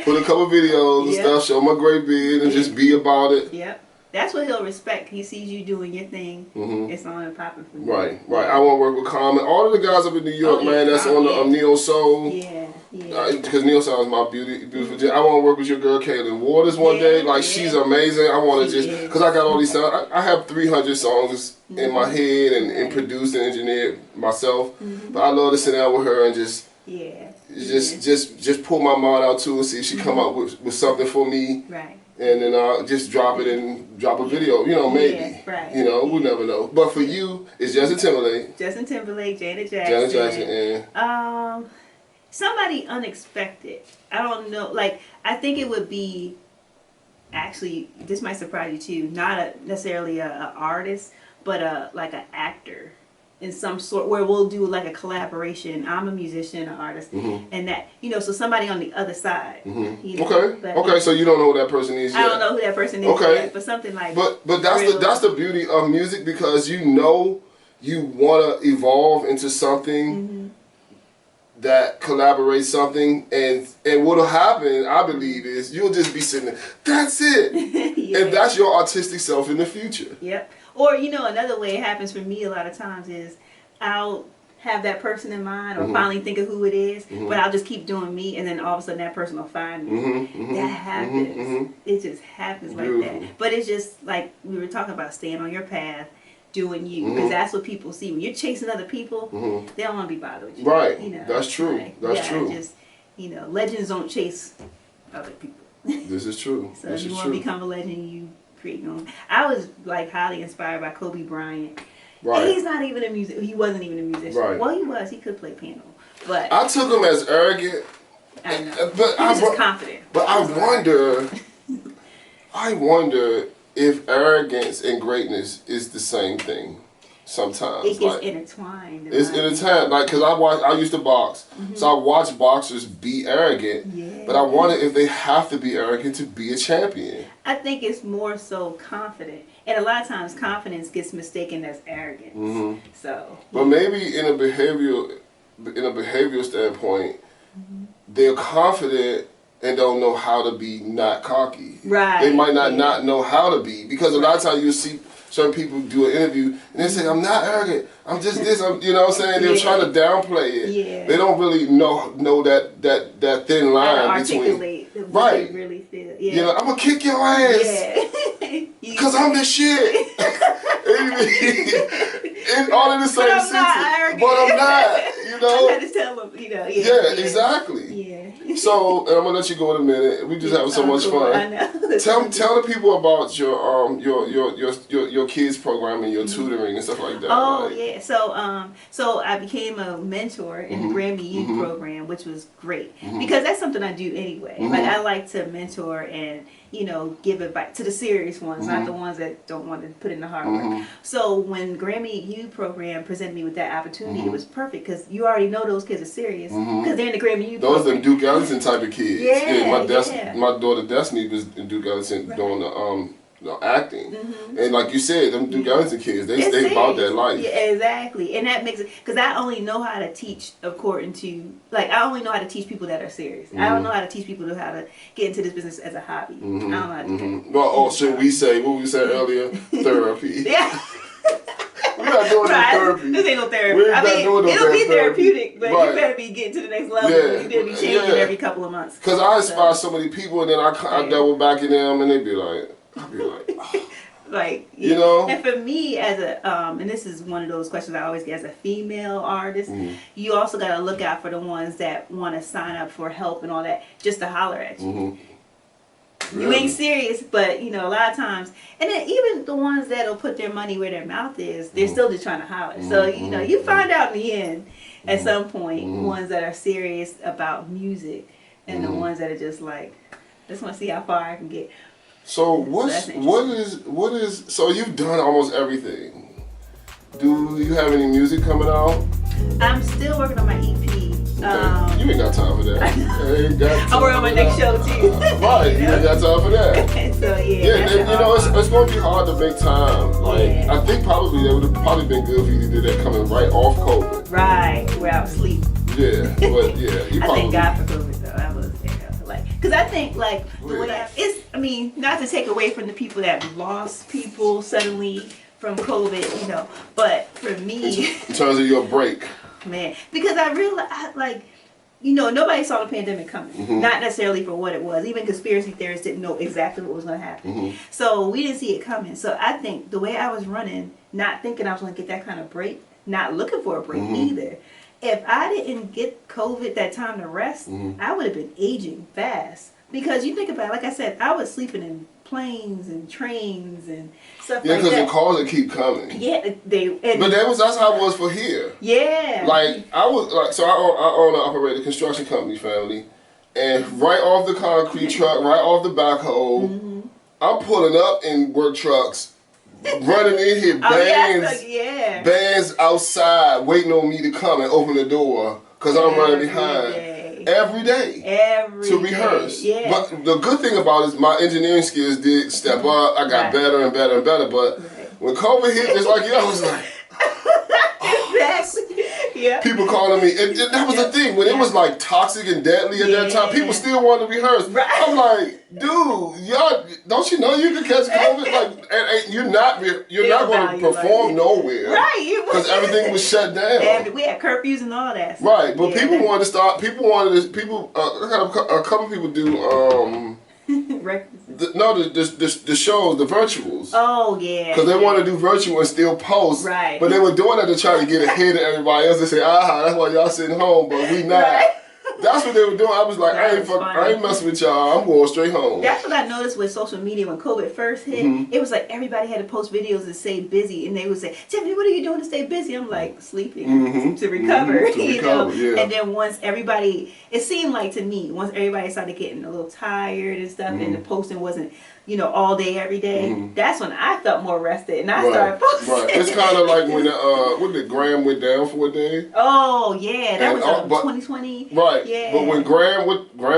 put a couple videos and stuff, show my great beard, and just be about it. Yep. That's what he'll respect. He sees you doing your thing. It's on and popping for you. Right. I want to work with Common. All of the guys up in New York, man, that's on the Neo Soul. Because Neo Soul is my beautiful jam. I want to work with your girl, Kaylin Waters, one day. Like, she's amazing. I want to just, because I got all these songs. I have 300 songs in my head and produced and engineered myself. But I love to sit down with her and just just pull my mind out too and see if she come out with something for me. Right. And then I'll just drop it and drop a video, maybe. Yeah, right. We'll never know. But for you, it's Justin Timberlake. Justin Timberlake, Janet Jackson. And somebody unexpected. I don't know. Like, I think it would be, actually, this might surprise you too, not necessarily an artist, but like an actor in some sort, where we'll do like a collaboration. I'm a musician, an artist, and that, so somebody on the other side. Okay, so you don't know who that person is yet. I don't know who that person is yet, but something like But that's the beauty of music, because you want to evolve into something that collaborates something, and what'll happen, I believe, is you'll just be sitting there, that's it. And that's your artistic self in the future. Yep. Or, another way it happens for me a lot of times is I'll have that person in mind, or finally think of who it is, but I'll just keep doing me, and then all of a sudden that person will find me. That happens. It just happens like that. But it's just like we were talking about, staying on your path, doing you, because that's what people see. When you're chasing other people, they don't want to be bothered with you. Right. That's true. Like, that's true. Just, legends don't chase other people. This is true. So if you want to become a legend, you create your own. I was like highly inspired by Kobe Bryant. Right. And he's not even a musician. He wasn't even a musician. Right. Well, he was. He could play piano. But I took him as arrogant. I know. But he was just confident. But I wonder if arrogance and greatness is the same thing. Sometimes it gets intertwined. It's intertwined, because I used to box, so I watch boxers be arrogant. Yeah. But I wonder if they have to be arrogant to be a champion. I think it's more so confident, and a lot of times confidence gets mistaken as arrogance. So, but maybe in a behavioral standpoint, they're confident and don't know how to be not cocky. Right. They might not know how to be, because a lot of times you see certain people do an interview and they say, I'm not arrogant, I'm just this, you know what I'm saying? They're trying to downplay it. Yeah. They don't really know that thin line between. What they really feel. Yeah. I'm gonna kick your ass. Because I'm the shit. And all in the same sentence. But I'm not, I had to tell them, exactly. Yeah. So, and I'm gonna let you go in a minute. We just having so much fun. I know. Tell the people about your kids program and your tutoring and stuff like that. Oh yeah. So I became a mentor in the Grammy Youth program, which was great, because that's something I do anyway. Like, I like to mentor and give advice to the serious ones, not the ones that don't want to put in the hard work. So when Grammy Youth program presented me with that opportunity, it was perfect, because you already know those kids are serious, because they're in the Grammy Youth program. Those are them Duke Ellington type of kids. My daughter Destiny was in Duke Ellington doing the acting, and like you said, them Duke Ellington kids, they about that life. Yeah, exactly, and that makes it, because I only know how to teach according to, I only know how to teach people that are serious. I don't know how to teach people how to get into this business as a hobby. I don't know how to do that. Well, should we say what we said earlier? Therapy. Yeah. We're not doing no therapy. This ain't no therapy. It'll be therapeutic, but you better be getting to the next level. You better be changing every couple of months. Because I inspire so many people, and then I double back in them, and they be like, oh. And for me, as a and this is one of those questions I always get as a female artist, you also got to look out for the ones that want to sign up for help and all that, just to holler at you. You ain't serious, but a lot of times, and then even the ones that'll put their money where their mouth is, they're still just trying to holler. So you find out in the end, at some point, ones that are serious about music, and the ones that are just like, just want to see how far I can get. So what is so you've done almost everything. Do you have any music coming out? I'm still working on my EP. Okay. You ain't got time for that. I'm working on my next show too. Right, you ain't got time for that. So it's gonna be hard to make time. I think probably it would have probably been good for you to do that coming right off COVID. Right, where I was asleep. Yeah, but you I thank God for COVID though. I was because I think the way not to take away from the people that lost people suddenly from COVID, but for me, in terms of your break, man, because I realized nobody saw the pandemic coming. Not necessarily for what it was. Even conspiracy theorists didn't know exactly what was going to happen. So we didn't see it coming. So I think the way I was running, not thinking I was going to get that kind of break, not looking for a break either. if I didn't get COVID that time to rest, I would have been aging fast. Because you think about it, like I said, I was sleeping in planes and trains and stuff like that. Yeah, because the calls that keep coming. Yeah, but that's how it was for here. Yeah. Like I was like, so I own and operate a construction company, family, and right off the concrete truck, right off the backhoe, I'm pulling up in work trucks, running in here, bands outside, waiting on me to come and open the door, cause I'm running behind. Every day to rehearse. Yeah. But the good thing about it is my engineering skills did step up. I got better and better and better. But when COVID hit, just like you, I was like, yeah. People calling me. And that was the thing. When it was like toxic and deadly at that time, people still wanted to rehearse. Right. I'm like, dude, y'all, don't you know you can catch COVID? Like, and you're not going to perform nowhere. Right. Because everything was shut down. We had curfews and all that stuff. Right, but people wanted to start. A couple people do. The shows, the virtuals. Oh yeah. Because they want to do virtual and still post. Right. But they were doing that to try to get ahead of everybody else. They say, that's why y'all sitting home, but we not. Right. That's what they were doing. I was like, I ain't messing with y'all. I'm going straight home. That's what I noticed with social media when COVID first hit. It was like everybody had to post videos and stay busy, and they would say, "Tiffany, what are you doing to stay busy?" I'm like, sleeping to recover. You know. Yeah. And then once everybody, it seemed like to me, once everybody started getting a little tired and stuff, and the posting wasn't, all day, every day, that's when I felt more rested, and I started posting. Right. It's kind of like when Graham went down for a day. Oh yeah, that was 2020. Right. Yeah. But when Graham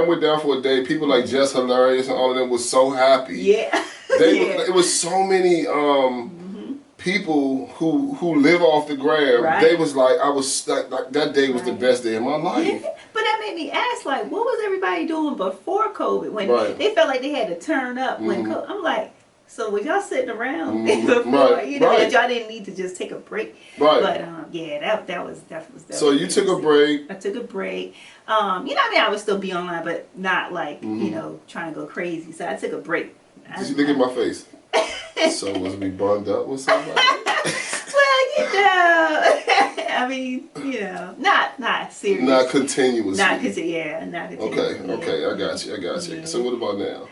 went down for a day, people like Just Hilarious and all of them was so happy. Yeah. It was so many people who live off the gram. Right. They was like, I was like that day was the best day of my life. Yeah. But that made me ask, like, what was everybody doing before COVID when they felt like they had to turn up when COVID? I'm like, so was y'all sitting around before, that y'all didn't need to just take a break? Right. But that was definitely. So you took a break. I took a break. I would still be online, but not like trying to go crazy. So I took a break. Did you look at my face? So was we bonded up with somebody? Well, I mean, not serious. Not continuously. Not continuously. Okay, I got you. Yeah. So what about now?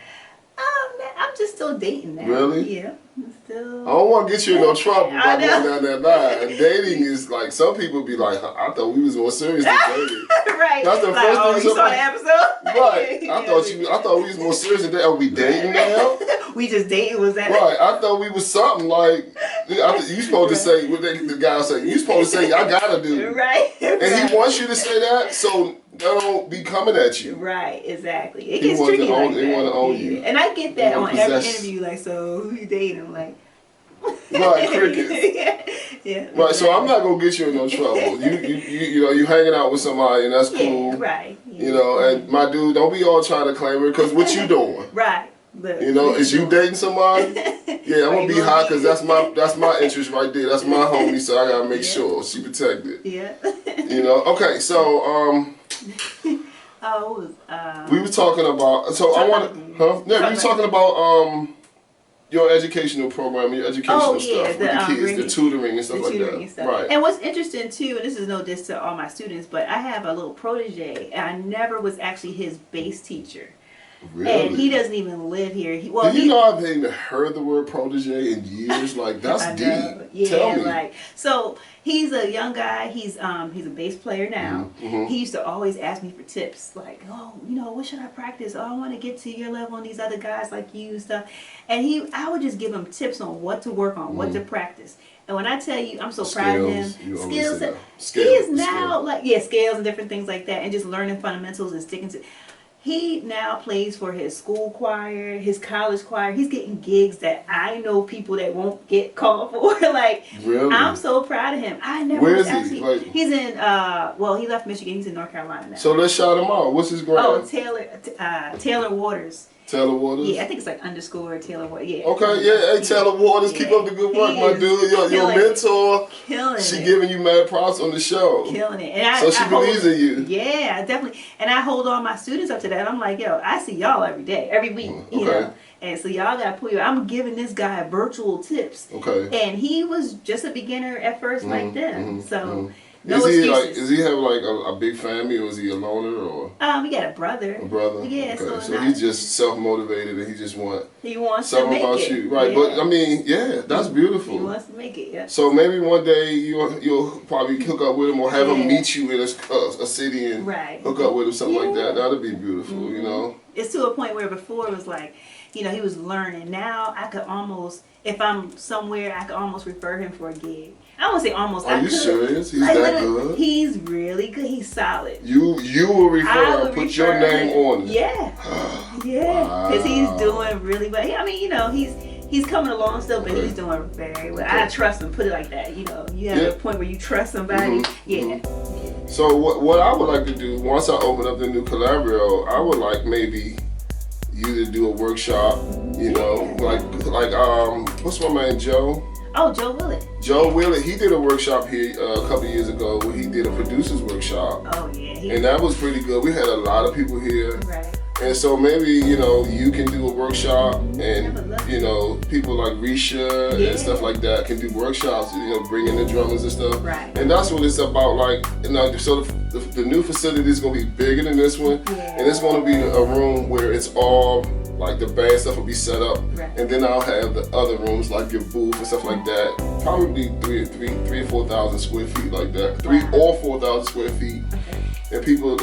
I'm just still dating now. Really? Yeah. I don't want to get you in no trouble by going down that line. Dating is like, some people be like, I thought we was more serious than dating. Right. That's the first thing. You saw the episode? Right. I thought we was more serious than dating. Are we dating now? We just dating, was that? Right. I thought we was something like, you supposed to say, what the guy say, you supposed to say, I gotta do. Right. And he wants you to say that, so they don't be coming at you. Right, exactly. It gets tricky like that. They want to own you. And I get that on every interview, like, so who you dating? I'm like, right, crickets. Yeah. Right, so I'm not gonna get you in no trouble. You hanging out with somebody and that's cool. Yeah, right. And my dude, don't be all trying to claim it, because what you doing? Right. Look, is you dating somebody? Yeah, I'm gonna be hot because that's my interest right there. That's my homie, so I gotta make sure she protected. Yeah. Okay, so we were talking about. So I want to. Yeah, we were talking about your educational program, your educational stuff with the kids, the tutoring and stuff like that. Right. And what's interesting too, and this is no diss to all my students, but I have a little protege, and I never was actually his bass teacher. Really? And he doesn't even live here. Do you know I haven't even heard the word protege in years? Like, that's deep. Yeah, tell me. Like, so he's a young guy. He's a bass player now. He used to always ask me for tips, like, what should I practice? Oh, I want to get to your level and these other guys like you and stuff. And I would just give him tips on what to work on, what to practice. And when I tell you, I'm so proud of him. Skills. He is now scales and different things like that, and just learning fundamentals and sticking to. He now plays for his school choir, his college choir. He's getting gigs that I know people that won't get called for. Like, really? I'm so proud of him. I never. Where is he? Like, he's in. He left Michigan. He's in North Carolina now. So let's shout him out. What's his grade? Oh, Taylor Waters. Taylor Waters? Yeah, I think it's like _ Taylor Waters. Yeah. Okay, yeah. Hey, Taylor Waters, keep up the good work, my dude. Your mentor. Killing she it. giving you mad props on the show. Killing it. And so she believes in you. Yeah, definitely. And I hold all my students up to that. I'm like, I see y'all every day, every week, you know. And so y'all got to pull I'm giving this guy virtual tips. Okay. And he was just a beginner at first like them. So No excuses. Does he have like a big family, or is he a loner, or? He got a brother. A brother. Yeah. Okay. So he's just self-motivated, and he just wants to make about it. you, right? Yeah. But I mean, yeah, that's beautiful. He wants to make it. Yeah. So maybe one day you'll probably hook up with him, or have him meet you in a city and hook up with him, something like that. That'd be beautiful, you know. It's to a point where before it was like, he was learning. Now I could almost, if I'm somewhere, I could almost refer him for a gig. I won't say almost. Are you serious? He's that good? He's really good. He's solid. You will refer him, put your name on it. Yeah. Yeah. Because he's doing really well. I mean, he's coming along still, but he's doing very well. I trust him, put it like that. You have a point where you trust somebody. Yeah. So what I would like to do, once I open up the new Collabrio, I would like maybe you to do a workshop, like what's my man, Joe? Oh, Joe Willett. Joe Willett, he did a workshop here a couple years ago where he did a producer's workshop. Oh, yeah. And that was pretty good. We had a lot of people here. Right. And so maybe, you can do a workshop, and, people like Risha and stuff like that can do workshops, bring in the drummers and stuff. Right. And that's what it's about, like, so the new facility is going to be bigger than this one. Yeah. And it's going to be a room where it's all, like, the band stuff will be set up. Right. And then I'll have the other rooms, like your booth and stuff like that. Probably 3,000 or 4,000 square feet like that. 3,000 or 4,000 square feet. Okay. And people,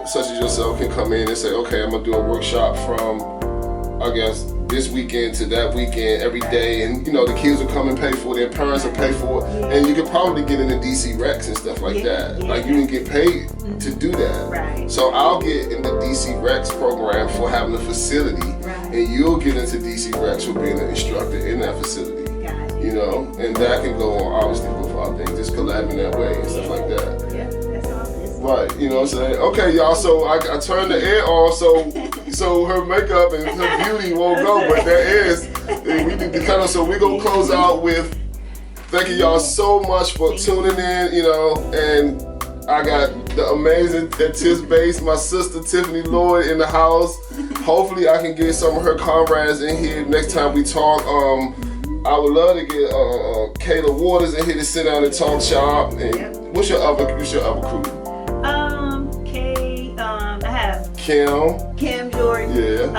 such as yourself, can come in and say, okay, I'm gonna do a workshop from, I guess, this weekend to that weekend every day. And, the kids will come and pay for it, their parents will pay for it. And you could probably get into DC Recs and stuff like that. Yeah. Like, you can get paid to do that. Right. So I'll get in the DC Recs program for having a facility. Right. And you'll get into DC Recs for being an instructor in that facility. And that can go on, obviously, with our things, just collabing that way and stuff like that. Yeah, that's all. Right, what I'm saying? Okay, y'all, so I turned the air off so her makeup and her beauty won't go, but there is, we need to cut off, so we're going to close out with thanking y'all so much for tuning in, and I got the amazing Tiz Bass, my sister Tiffany Lloyd in the house. Hopefully I can get some of her comrades in here next time we talk. I would love to get Kayla Waters in here to sit down and talk shop. And what's your other crew? I have Kim Jordan. Yeah.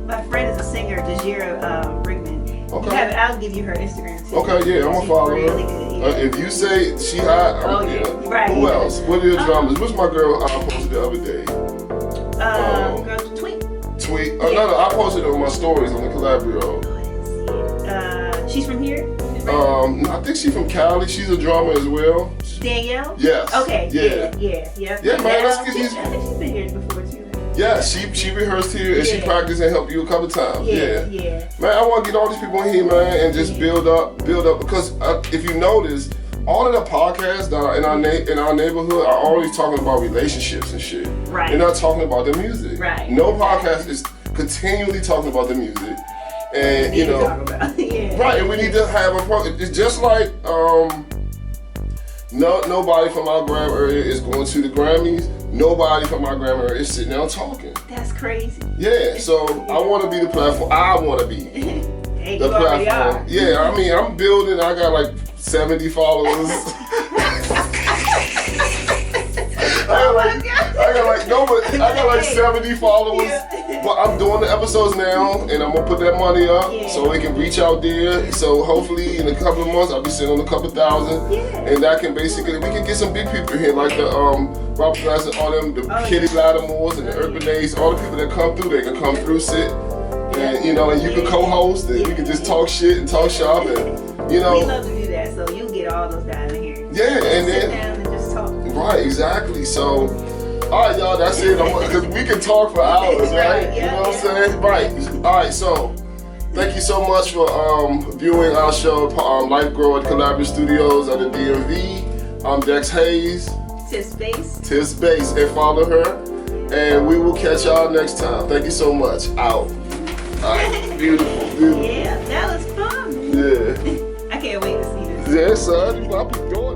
My friend is a singer, Dejira Brickman. Okay. I'll give you her Instagram too. Okay, yeah, I'm gonna follow her. Really good. If you say she hot, Right. Who else? What are your drummers? What's my girl I posted the other day? Girl, Tweet. No, I posted it on my stories on the Collabrio. She's from here? I think she's from Cali. She's a drummer as well. Danielle? Yes. Okay. Yeah. Yeah, man, I think she's been here before too. Yeah, she rehearsed here and she practiced and helped you a couple times. Yeah. Man, I want to get all these people in here, man, and just build up because if you notice, all of the podcasts that are in our neighborhood are always talking about relationships and shit. Right. They're not talking about the music. Right. No podcast is continually talking about the music. And right, and we need to have a program. It's just like nobody from our Grammy area is going to the Grammys. Nobody from our Grammy area is sitting down talking. That's crazy. Yeah, so I want to be the platform. I want to be hey, the platform. Yeah, I mean, I'm building. I got like 70 followers. I got like 70 followers. But I'm doing the episodes now, and I'm gonna put that money up so we can reach out there. So hopefully in a couple of months, I'll be sitting on a couple thousand, and that can basically, we can get some big people here, like the Robert Glass, all them, the Kitty Lattimores and the Urban Ace, all the people that come through, they can come through, sit, and and you can co-host, and we can just talk shit and talk shop, and We love to do that, so you get all those guys in here. Yeah, and sit then down and just talk. Right, exactly. So. All right, y'all, that's it. Because we can talk for hours, right? You know what I'm saying? Right. All right, so thank you so much for viewing our show, Life Grow at Collabrio Studios at the DMV. I'm Dex Haze. Tiz Bass. And follow her. And we will catch y'all next time. Thank you so much. Out. All right. Beautiful. Yeah, that was fun. Yeah. I can't wait to see this. Yeah, son. I'll be doing